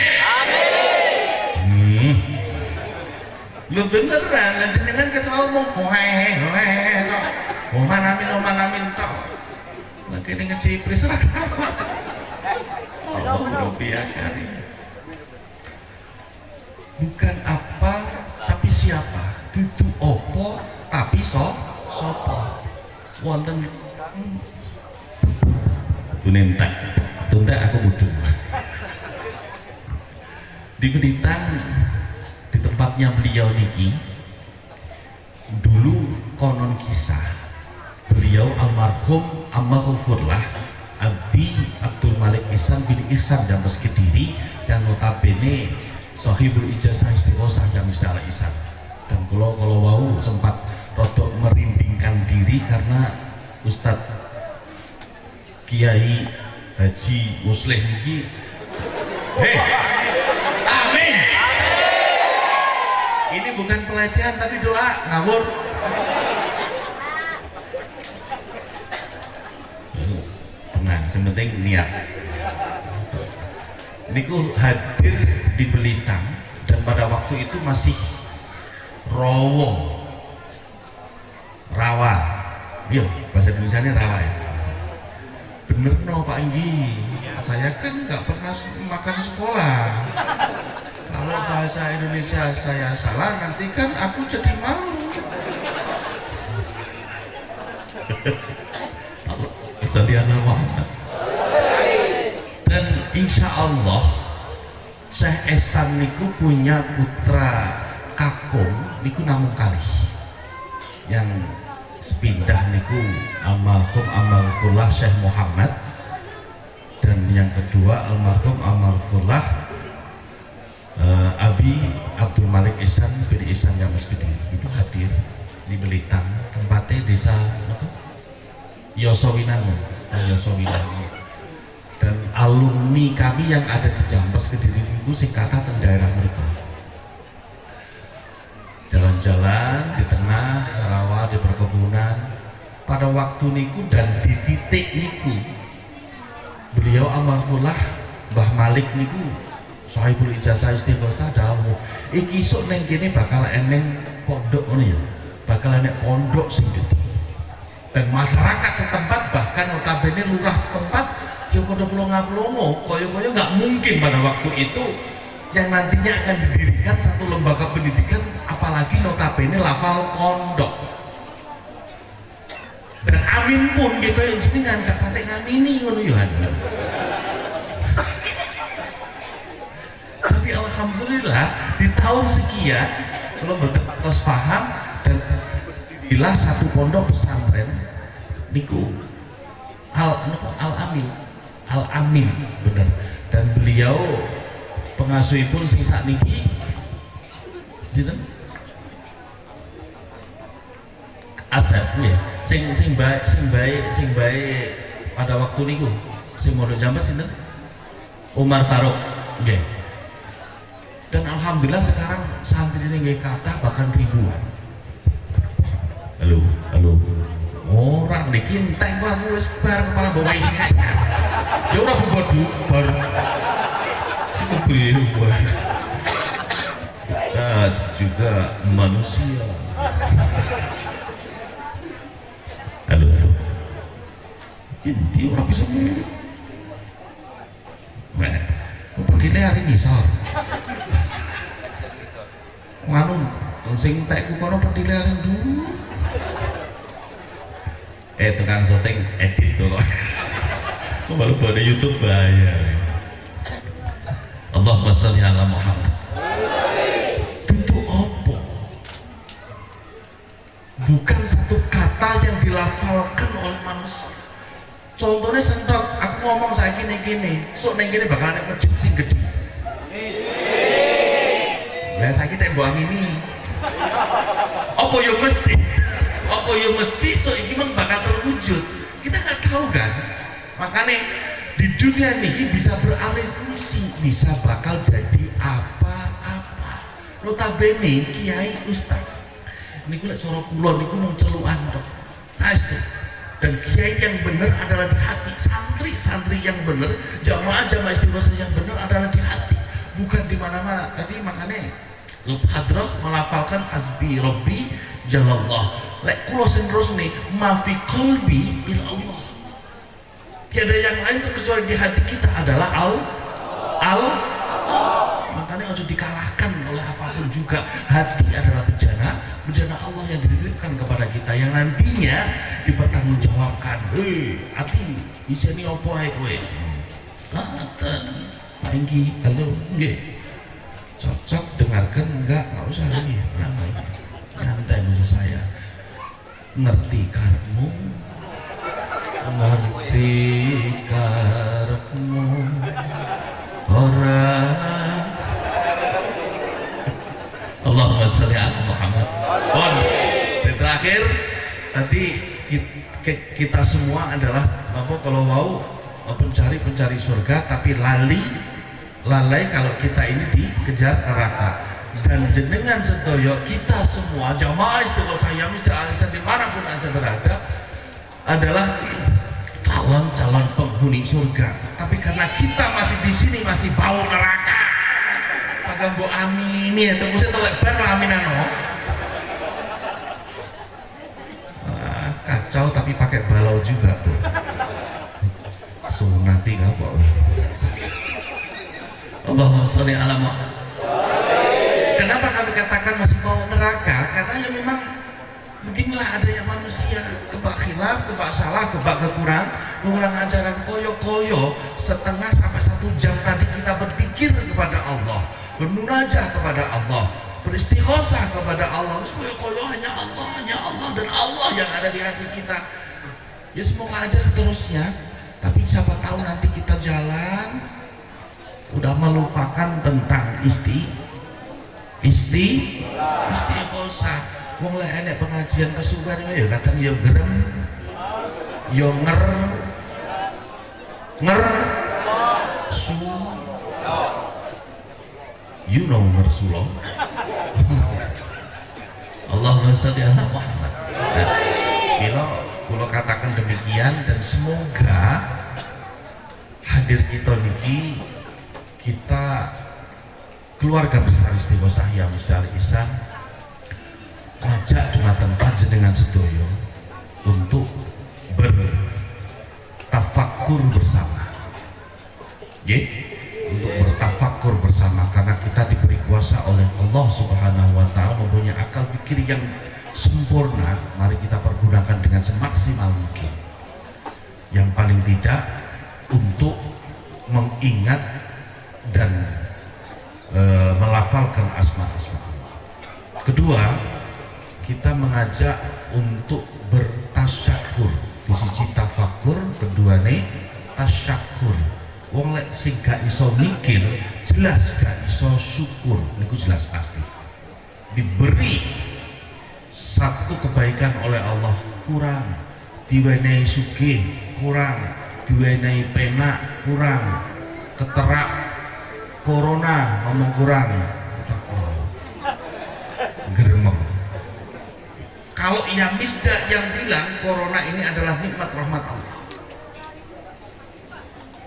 [SPEAKER 5] Lu beneran jenengan ketemu ngomong hehehe kok. Manamin tok. Lah kene ngecipri serak apa. Oh, rupiah cari. Bukan apa tapi siapa, dudu opo tapi sopo. Wonten tunentak aku mudun. Di Belitang di tempatnya beliau niki dulu konon kisah beliau almarhum Ammahufurlah Abi Abdul Malik Ihsan bin Ihsan Jambes Kediri yang notabene sahibul ijazah istighosah yang Isdara Ihsan. Dan kalau wau sempat rodok merindingkan diri karena Ustadz Kiai Haji Musleh niki amin. Ini bukan pelecehan tapi doa ngawur. Tenang, sementing niat. Niku hadir di Belitang dan pada waktu itu masih rawa. Iya, bahasa Indonesia ini rawa ya. Bener no Pak Inggi, saya kan nggak pernah makan sekolah. Kalau bahasa Indonesia saya salah, nanti kan aku jadi malu. Assalamualaikum Muhammad. Dan insya Allah Syekh Ihsan niku punya putra kakung niku namung kali yang sepindah niku almarhum Amarfullah Syekh Muhammad, dan yang kedua almarhum Amarfullah Abi Abdul Malik Ihsan bin Ihsan yang Kediri. Itu hadir di Belitang, tempatnya desa Yosowinangun. dan alumni kami yang ada di Jambes Kediri itu sing kata teng daerah mereka jalan-jalan di tengah rawa di perkebunan pada waktu niku dan di titik niku beliau almarhumlah Mbah Malik niku sahibul ijazah istighosah dawuh iki sok neng kene bakal eneng pondok ngono ya bakal enek pondok sing gede dan masyarakat setempat bahkan notabene lurah setempat yang pada pelongo-pelongo koyo-koyo nggak mungkin pada waktu itu yang nantinya akan didirikan satu lembaga pendidikan apalagi notabene lafal pondok dan amin pun gitu yang jenengan gak patek ngamini ngono ya tapi alhamdulillah di tahun sekian kalau betul tos paham dan berdirilah satu pondok pesantren niku Al Amin bener dan beliau pengasuhipun sing sakniki sinten Asep ya sing baik pada waktu niku sing mondok Jambes sinten Umar Faruk nggih dan alhamdulillah sekarang santri ini nggih kathah bahkan ribuan halo orang niki entek kok aku wis bar kepala bawa isi ya ora bubar si kepriwe kita juga manusia halo jadi orang bisa ngomong begini hari misal nganu sing tekku kono pedile hari dulu tukang syuting edit tuh kok baru pada YouTube bahaya Allahumma sholli ala Muhammad itu apa bukan satu kata yang dilafalkan oleh manusia contohnya sentok aku ngomong saya gini sok neng gini bakal ada masjid sing gede nah saya tembok ini apa yang mesti so ini bakal terwujud kita nggak tahu kan makanya di dunia ini bisa beralih fungsi bisa bakal jadi apa-apa notabene kiai ustaz ini kulit sorok kulon ini mau celuan dok dan kiai yang benar adalah di hati santri yang benar jamaah istighosah yang benar adalah di hati bukan di mana-mana tadi makanya Hadrah melafalkan hasbi rabbi jalallah lek kula sing resmi ma fi qalbi ila Allah tiada yang lain kecuali di hati kita adalah makanya harus dikalahkan oleh apapun juga hati adalah bejana Allah yang dititipkan kepada kita yang nantinya dipertanggungjawabkan hati isine opo ae kowe tinggi halo nggih cocok dengarkan enggak usah lagi nyantai musuh saya ngerti karepmu orang Allahumma sholli ala Muhammad yang terakhir tadi kita semua adalah apa kalau mau pencari surga tapi lalai kalau kita ini dikejar neraka dan jenengan sedoyo kita semua jamaah istighosah yang alisan dimanapun anda berada adalah calon penghuni surga tapi karena kita masih di sini masih bau neraka maka mbok amini ya tunggu saya terlebar aminan kacau tapi pakai balau juga tuh sunati apa Allahumma sholli ala Muhammad. Kenapa kami katakan masih bau neraka? Karena ya memang beginilah adanya manusia kebak khilaf, kebak salah, kebak kurang ajaran koyo setengah sampai 1 jam tadi kita berpikir kepada Allah, bermunajah kepada Allah, beristighosah kepada Allah. Koyo hanya Allah dan Allah yang ada di hati kita. Ya semoga aja seterusnya. Tapi siapa tahu nanti kita jalan udah melupakan tentang istighosah. Wong lek enek pengajian kesuwen ya kadang ya gerem ya You know ngersulo. Allahumma sholli ala Muhammad. Kalau katakan demikian, dan semoga hadir kita niki, kita keluarga besar Istighosah yang Misdal Ihsan ngajak dumateng panjenengan sedoyo untuk bertafakkur bersama. Untuk bertafakkur bersama, karena kita diberi kuasa oleh Allah Subhanahu wa Ta'ala, mempunyai akal pikir yang sempurna. Mari kita pergunakan dengan semaksimal mungkin, yang paling tidak untuk mengingat dan melafalkan asma-asma Allah. Kedua, kita mengajak untuk bertasyakur. Di sisi tafakur, kedua nih tasyakur. Wong lek sing gak iso mikir, jelas gak iso syukur, niku jelas pasti. Diberi satu kebaikan oleh Allah kurang, diwenehi sugih kurang, diwenehi penak kurang, keterak corona ngomong kurang, geremeng. Kalau ia Misda yang bilang corona ini adalah nikmat rahmat Allah,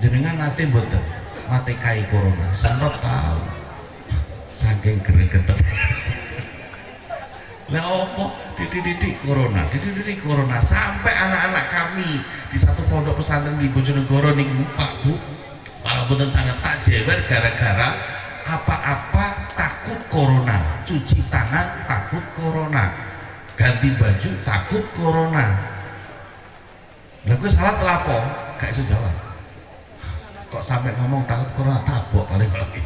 [SPEAKER 5] jenengan nate mboten mate kai corona, sangat tahu saking gregetet. Lah opo dididik corona, dididik corona, sampai anak-anak kami di satu pondok pesantren di Bojonegoro niku Pak Bu, malah betul sangat tak jewer gara-gara apa-apa takut corona, cuci tangan takut corona, ganti baju takut corona. Lah kowe salah telapo gak iso jawab. Kok sampai ngomong takut corona, tabok paling paling.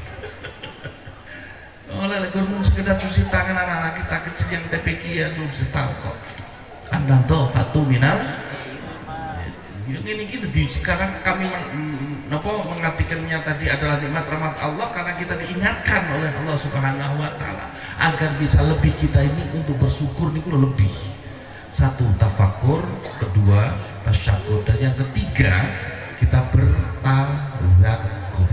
[SPEAKER 5] Oleh gurung sekedar cuci tangan anak-anak kita kecil yang TPQ ya belum bisa tahu kok. Andanto fatu minal. Yang ini kita sekarang kami mengartikannya tadi adalah nikmat rahmat Allah, karena kita diingatkan oleh Allah Subhanahu wa Ta'ala agar bisa lebih kita ini untuk bersyukur niku lebih. Satu tafakur, kedua tasyakur, dan yang ketiga kita bertawakkul,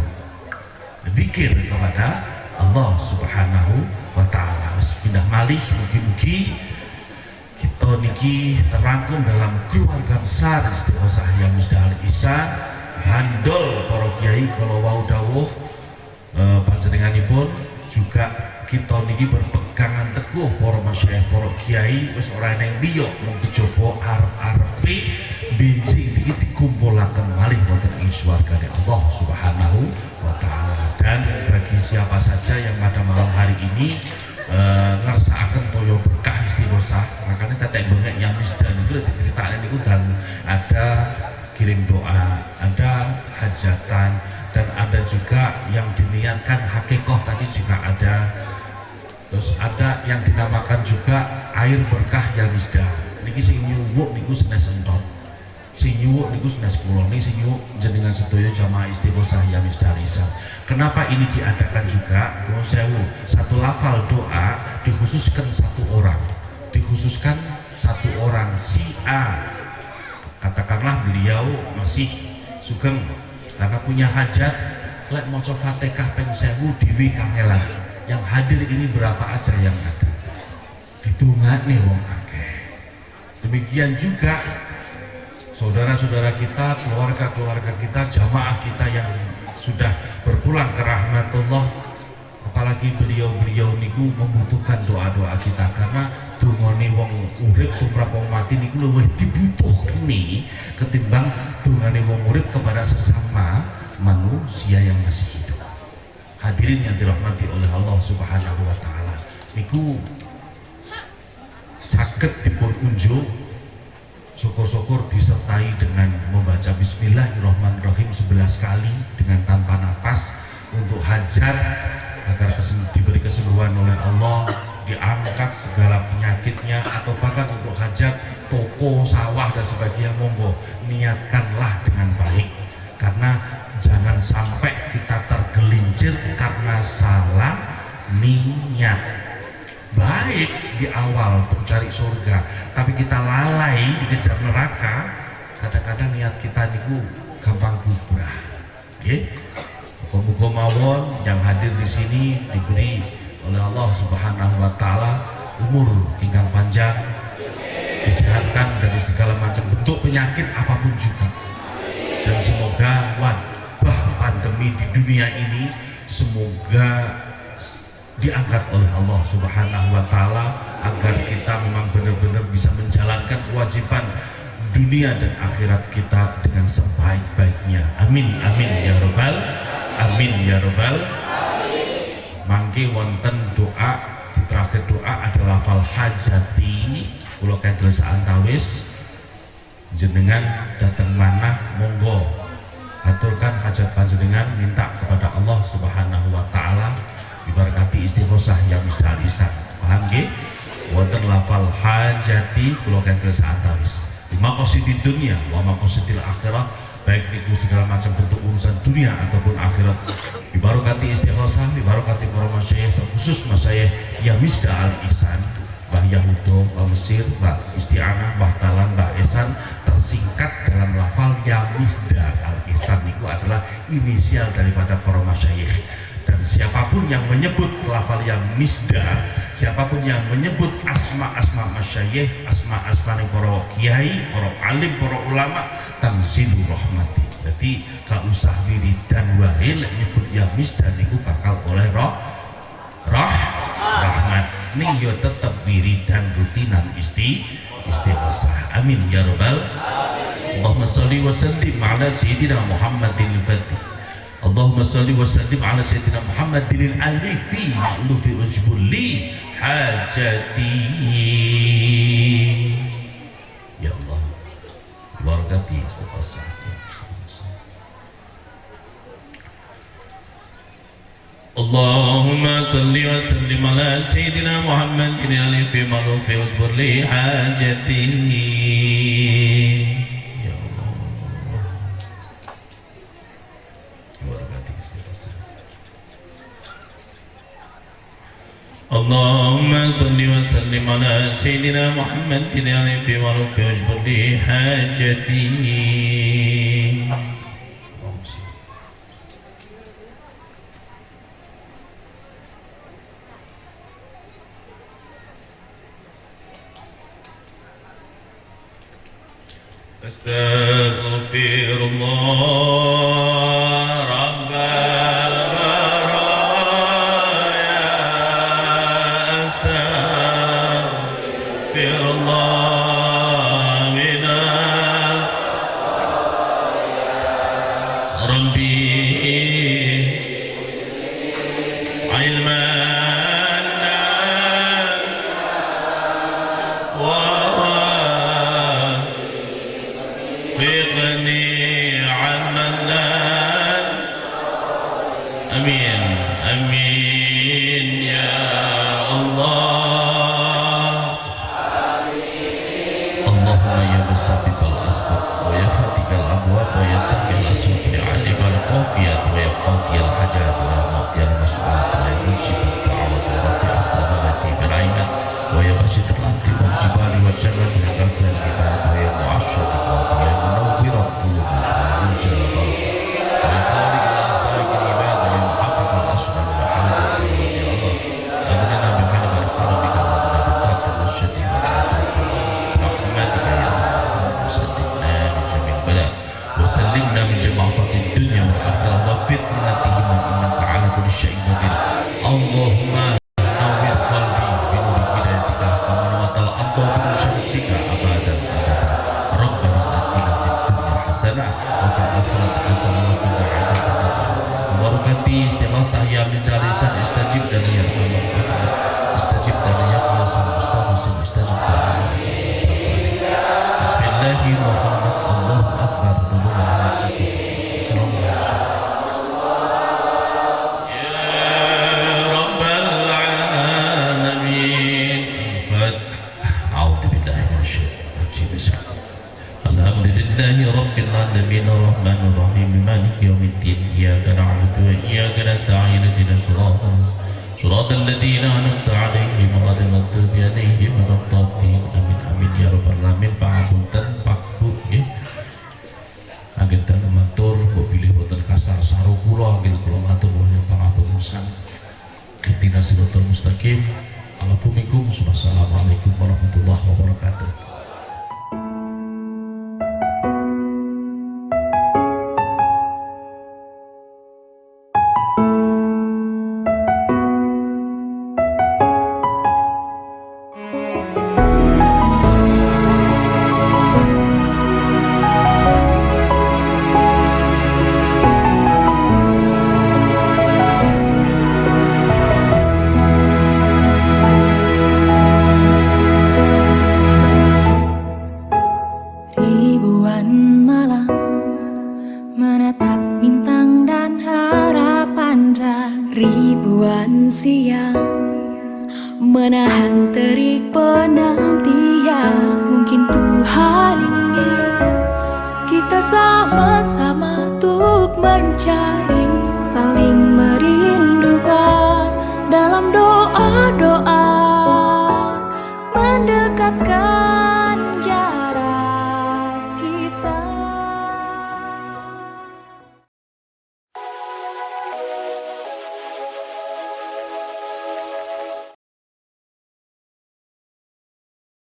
[SPEAKER 5] berzikir kepada Allah Subhanahu wa Ta'ala. Pindah malih, mugi-mugi kita niki terangkum dalam keluarga besar Istighosah yang Misdal Ihsan, handol para kiai kalau wau dawuh panjenenganipun juga kita niki berpegangan teguh para masyayikh, para kiai wis ora neng liya mung kejaba arep-arepe bensin iki dikumpulaken malih wonten ing swargane Allah Subhanahu wa Ta'ala. Dan bagi siapa saja yang pada malam hari ini ngersakaken toyo berkah Istighosah, makanya tetek bengek yang Misdan itu diceritain itu, dan ada kirim doa, ada hajatan, dan ada juga yang diniatkan hakikoh tadi juga ada. Terus ada yang dinamakan juga air berkah yang Misdan. Niki sing nyuwuk niku senes entot, sing nyuwuk niku senes kula, niki sing nyuwuk jenengan sedaya jamaah Istighosah yang Misdan Ihsan. Kenapa ini diadakan juga? Nuwun sewu, satu lafal doa dikhususkan satu orang, dikhususkan satu orang, si A. Katakanlah beliau masih sugeng karena punya hajat, lek maca Fatihah ping 1000 dhewe kangelan. Yang hadir ini berapa aja yang ada? Ditungani wong akeh. Demikian juga saudara-saudara kita, keluarga-keluarga kita, jamaah kita yang sudah berpulang ke rahmatullah, apalagi beliau-beliau niku membutuhkan doa-doa kita, karena dungane wong urip tumrap wong mati niku luwih dibutuhni ketimbang dungane wong urip kepada sesama manusia yang masih hidup. Hadirin yang dirahmati oleh Allah Subhanahu wa Ta'ala, niku saged dipun unjuk, syukur-syukur disertai dengan membaca Bismillahirrahmanirrahim 11 kali dengan tanpa napas untuk hajat, agar diberi kesembuhan oleh Allah, diangkat segala penyakitnya, atau bahkan untuk hajat toko, sawah dan sebagainya, monggo niatkanlah dengan baik, karena jangan sampai kita tergelincir karena salah niat. Baik di awal mencari surga, tapi kita lalai dikejar neraka. Kadang-kadang niat kita niku gampang bubrah. Nggih. Muga-muga mawon yang hadir di sini diberi oleh Allah Subhanahu wa taala umur tinggal panjang, disehatkan dari segala macam bentuk penyakit apapun juga. Dan semoga wabah pandemi di dunia ini semoga diangkat oleh Allah Subhanahu wa taala agar kita memang benar-benar bisa menjalankan kewajiban dunia dan akhirat kita dengan sebaik-baiknya. Amin amin ya rabbal amin ya rabbal. Mangke wonten doa, di terakhir doa ada lafal hajati kula kados antawis jenengan datang mana monggo aturkan hajat panjenengan, minta kepada Allah Subhanahu wa taala diberkati istighosah yang misdal isan. Paham nggih? Wonten lafal hajati kula kados antawis maqasidid dunya wa maqasidil akhirah, baik itu segala macam bentuk urusan dunia ataupun akhirat, dibarokati istighosah, dibarokati para masyayikh, terkhusus masyayikh yang misda al ihsan, Mbah Yahudo, Mbah Mesir, Mbah Isti'anah, Mbah Talan, Mbah Ihsan, tersingkat dalam lafal yang misda al ihsan itu adalah inisial daripada para masyayikh. Dan siapapun yang menyebut lafal yang misda, siapapun yang menyebut asma-asma masyayikh, asma-asma para kiai, para alim, para ulama, tanzilu rahmati. Jadi gak usah wiridan wae lek nyebut yang misda niku bakal oleh rahmat. Ning yo tetep wiridan rutinan istighosah. Amin ya rabbal. Allahumma shalli wa sallim ala sayyidina Muhammadin al-Fatih. Allahumma salli wa sallim ala sayyidina Muhammadin al-alifi ma'lufi ujbulli hajati. Ya Allah, barakati istighosah. Allahumma salli wa sallim ala sayyidina Muhammadin al-alifi ma'lufi ujbulli hajati. Allahumma salli wa sallim ala sayyidina Muhammadin al-alifi ma'lufi ujbulli hajati. Astaghfirullah rabbal baraya, astaghfirullah minal rabbi ilman wa amin amin ya Allah. Allahumma ya musabbibal asbab wa ya fatikal abwab wa ya sahil aswab ya alibal qafiyat wa ya qadiyal hajat wa ya maqdiyal mas'ulat wa ya munshibat da'awat wa rafi'as salamati biraimat wa ya basyitul anti wa jibali wa jannat wa ya kafir ibad wa ya mu'asyad wa ya munawwirat qulubat wa ya munjil barakah wa ya khaliq al-asraq ibad wa ya muhafiz al-asrar wa hamid as-salat ya Allah. Adana bimana barifana bika wa adana bitak al-syati wa ta'ataka rahmatika ya Allah. Musallimna min jamil bala wa sallimna min jama'afatid dunya wa akhirah wa fitnatihim wa innaka ala kulli syai'in qadir. Allahumma nawwir qalbi bi nuri hidayatika wa manwatal abda bi syamsika abadan abadan. Rabbana atina fid dunya hasanah wa fil akhirati hasanah wa qina adzabannar. Barakati istighosah ya misdalisan istajib dan ya Allah. Istajib dan ya Allah subhanahu istajib dan Bismillahirrahmanirrahim. Allahu akbar. Allahu akbar. Alhamdulillahi rabbil alamin arrahmanir rahim maliki yaumiddin iyyaka na'budu wa iyyaka nasta'in ihdinas siratal ladzina an'amta 'alaihim ghairil maghdubi 'alaihim waladdallin. Amin amin ya rabbal alamin. Pangapunten Pak Bu nggih. Agenda mantu hasan. Ihdinas siratal mustaqim. Assalamualaikum warahmatullahi wabarakatuh.
[SPEAKER 6] Ribuan malam menatap bintang dan harapan, dan ribuan siang menahan terik penantian. Mungkin Tuhan ingin kita sama-sama untuk mencari, saling merindukan dalam doa-doa, mendekatkan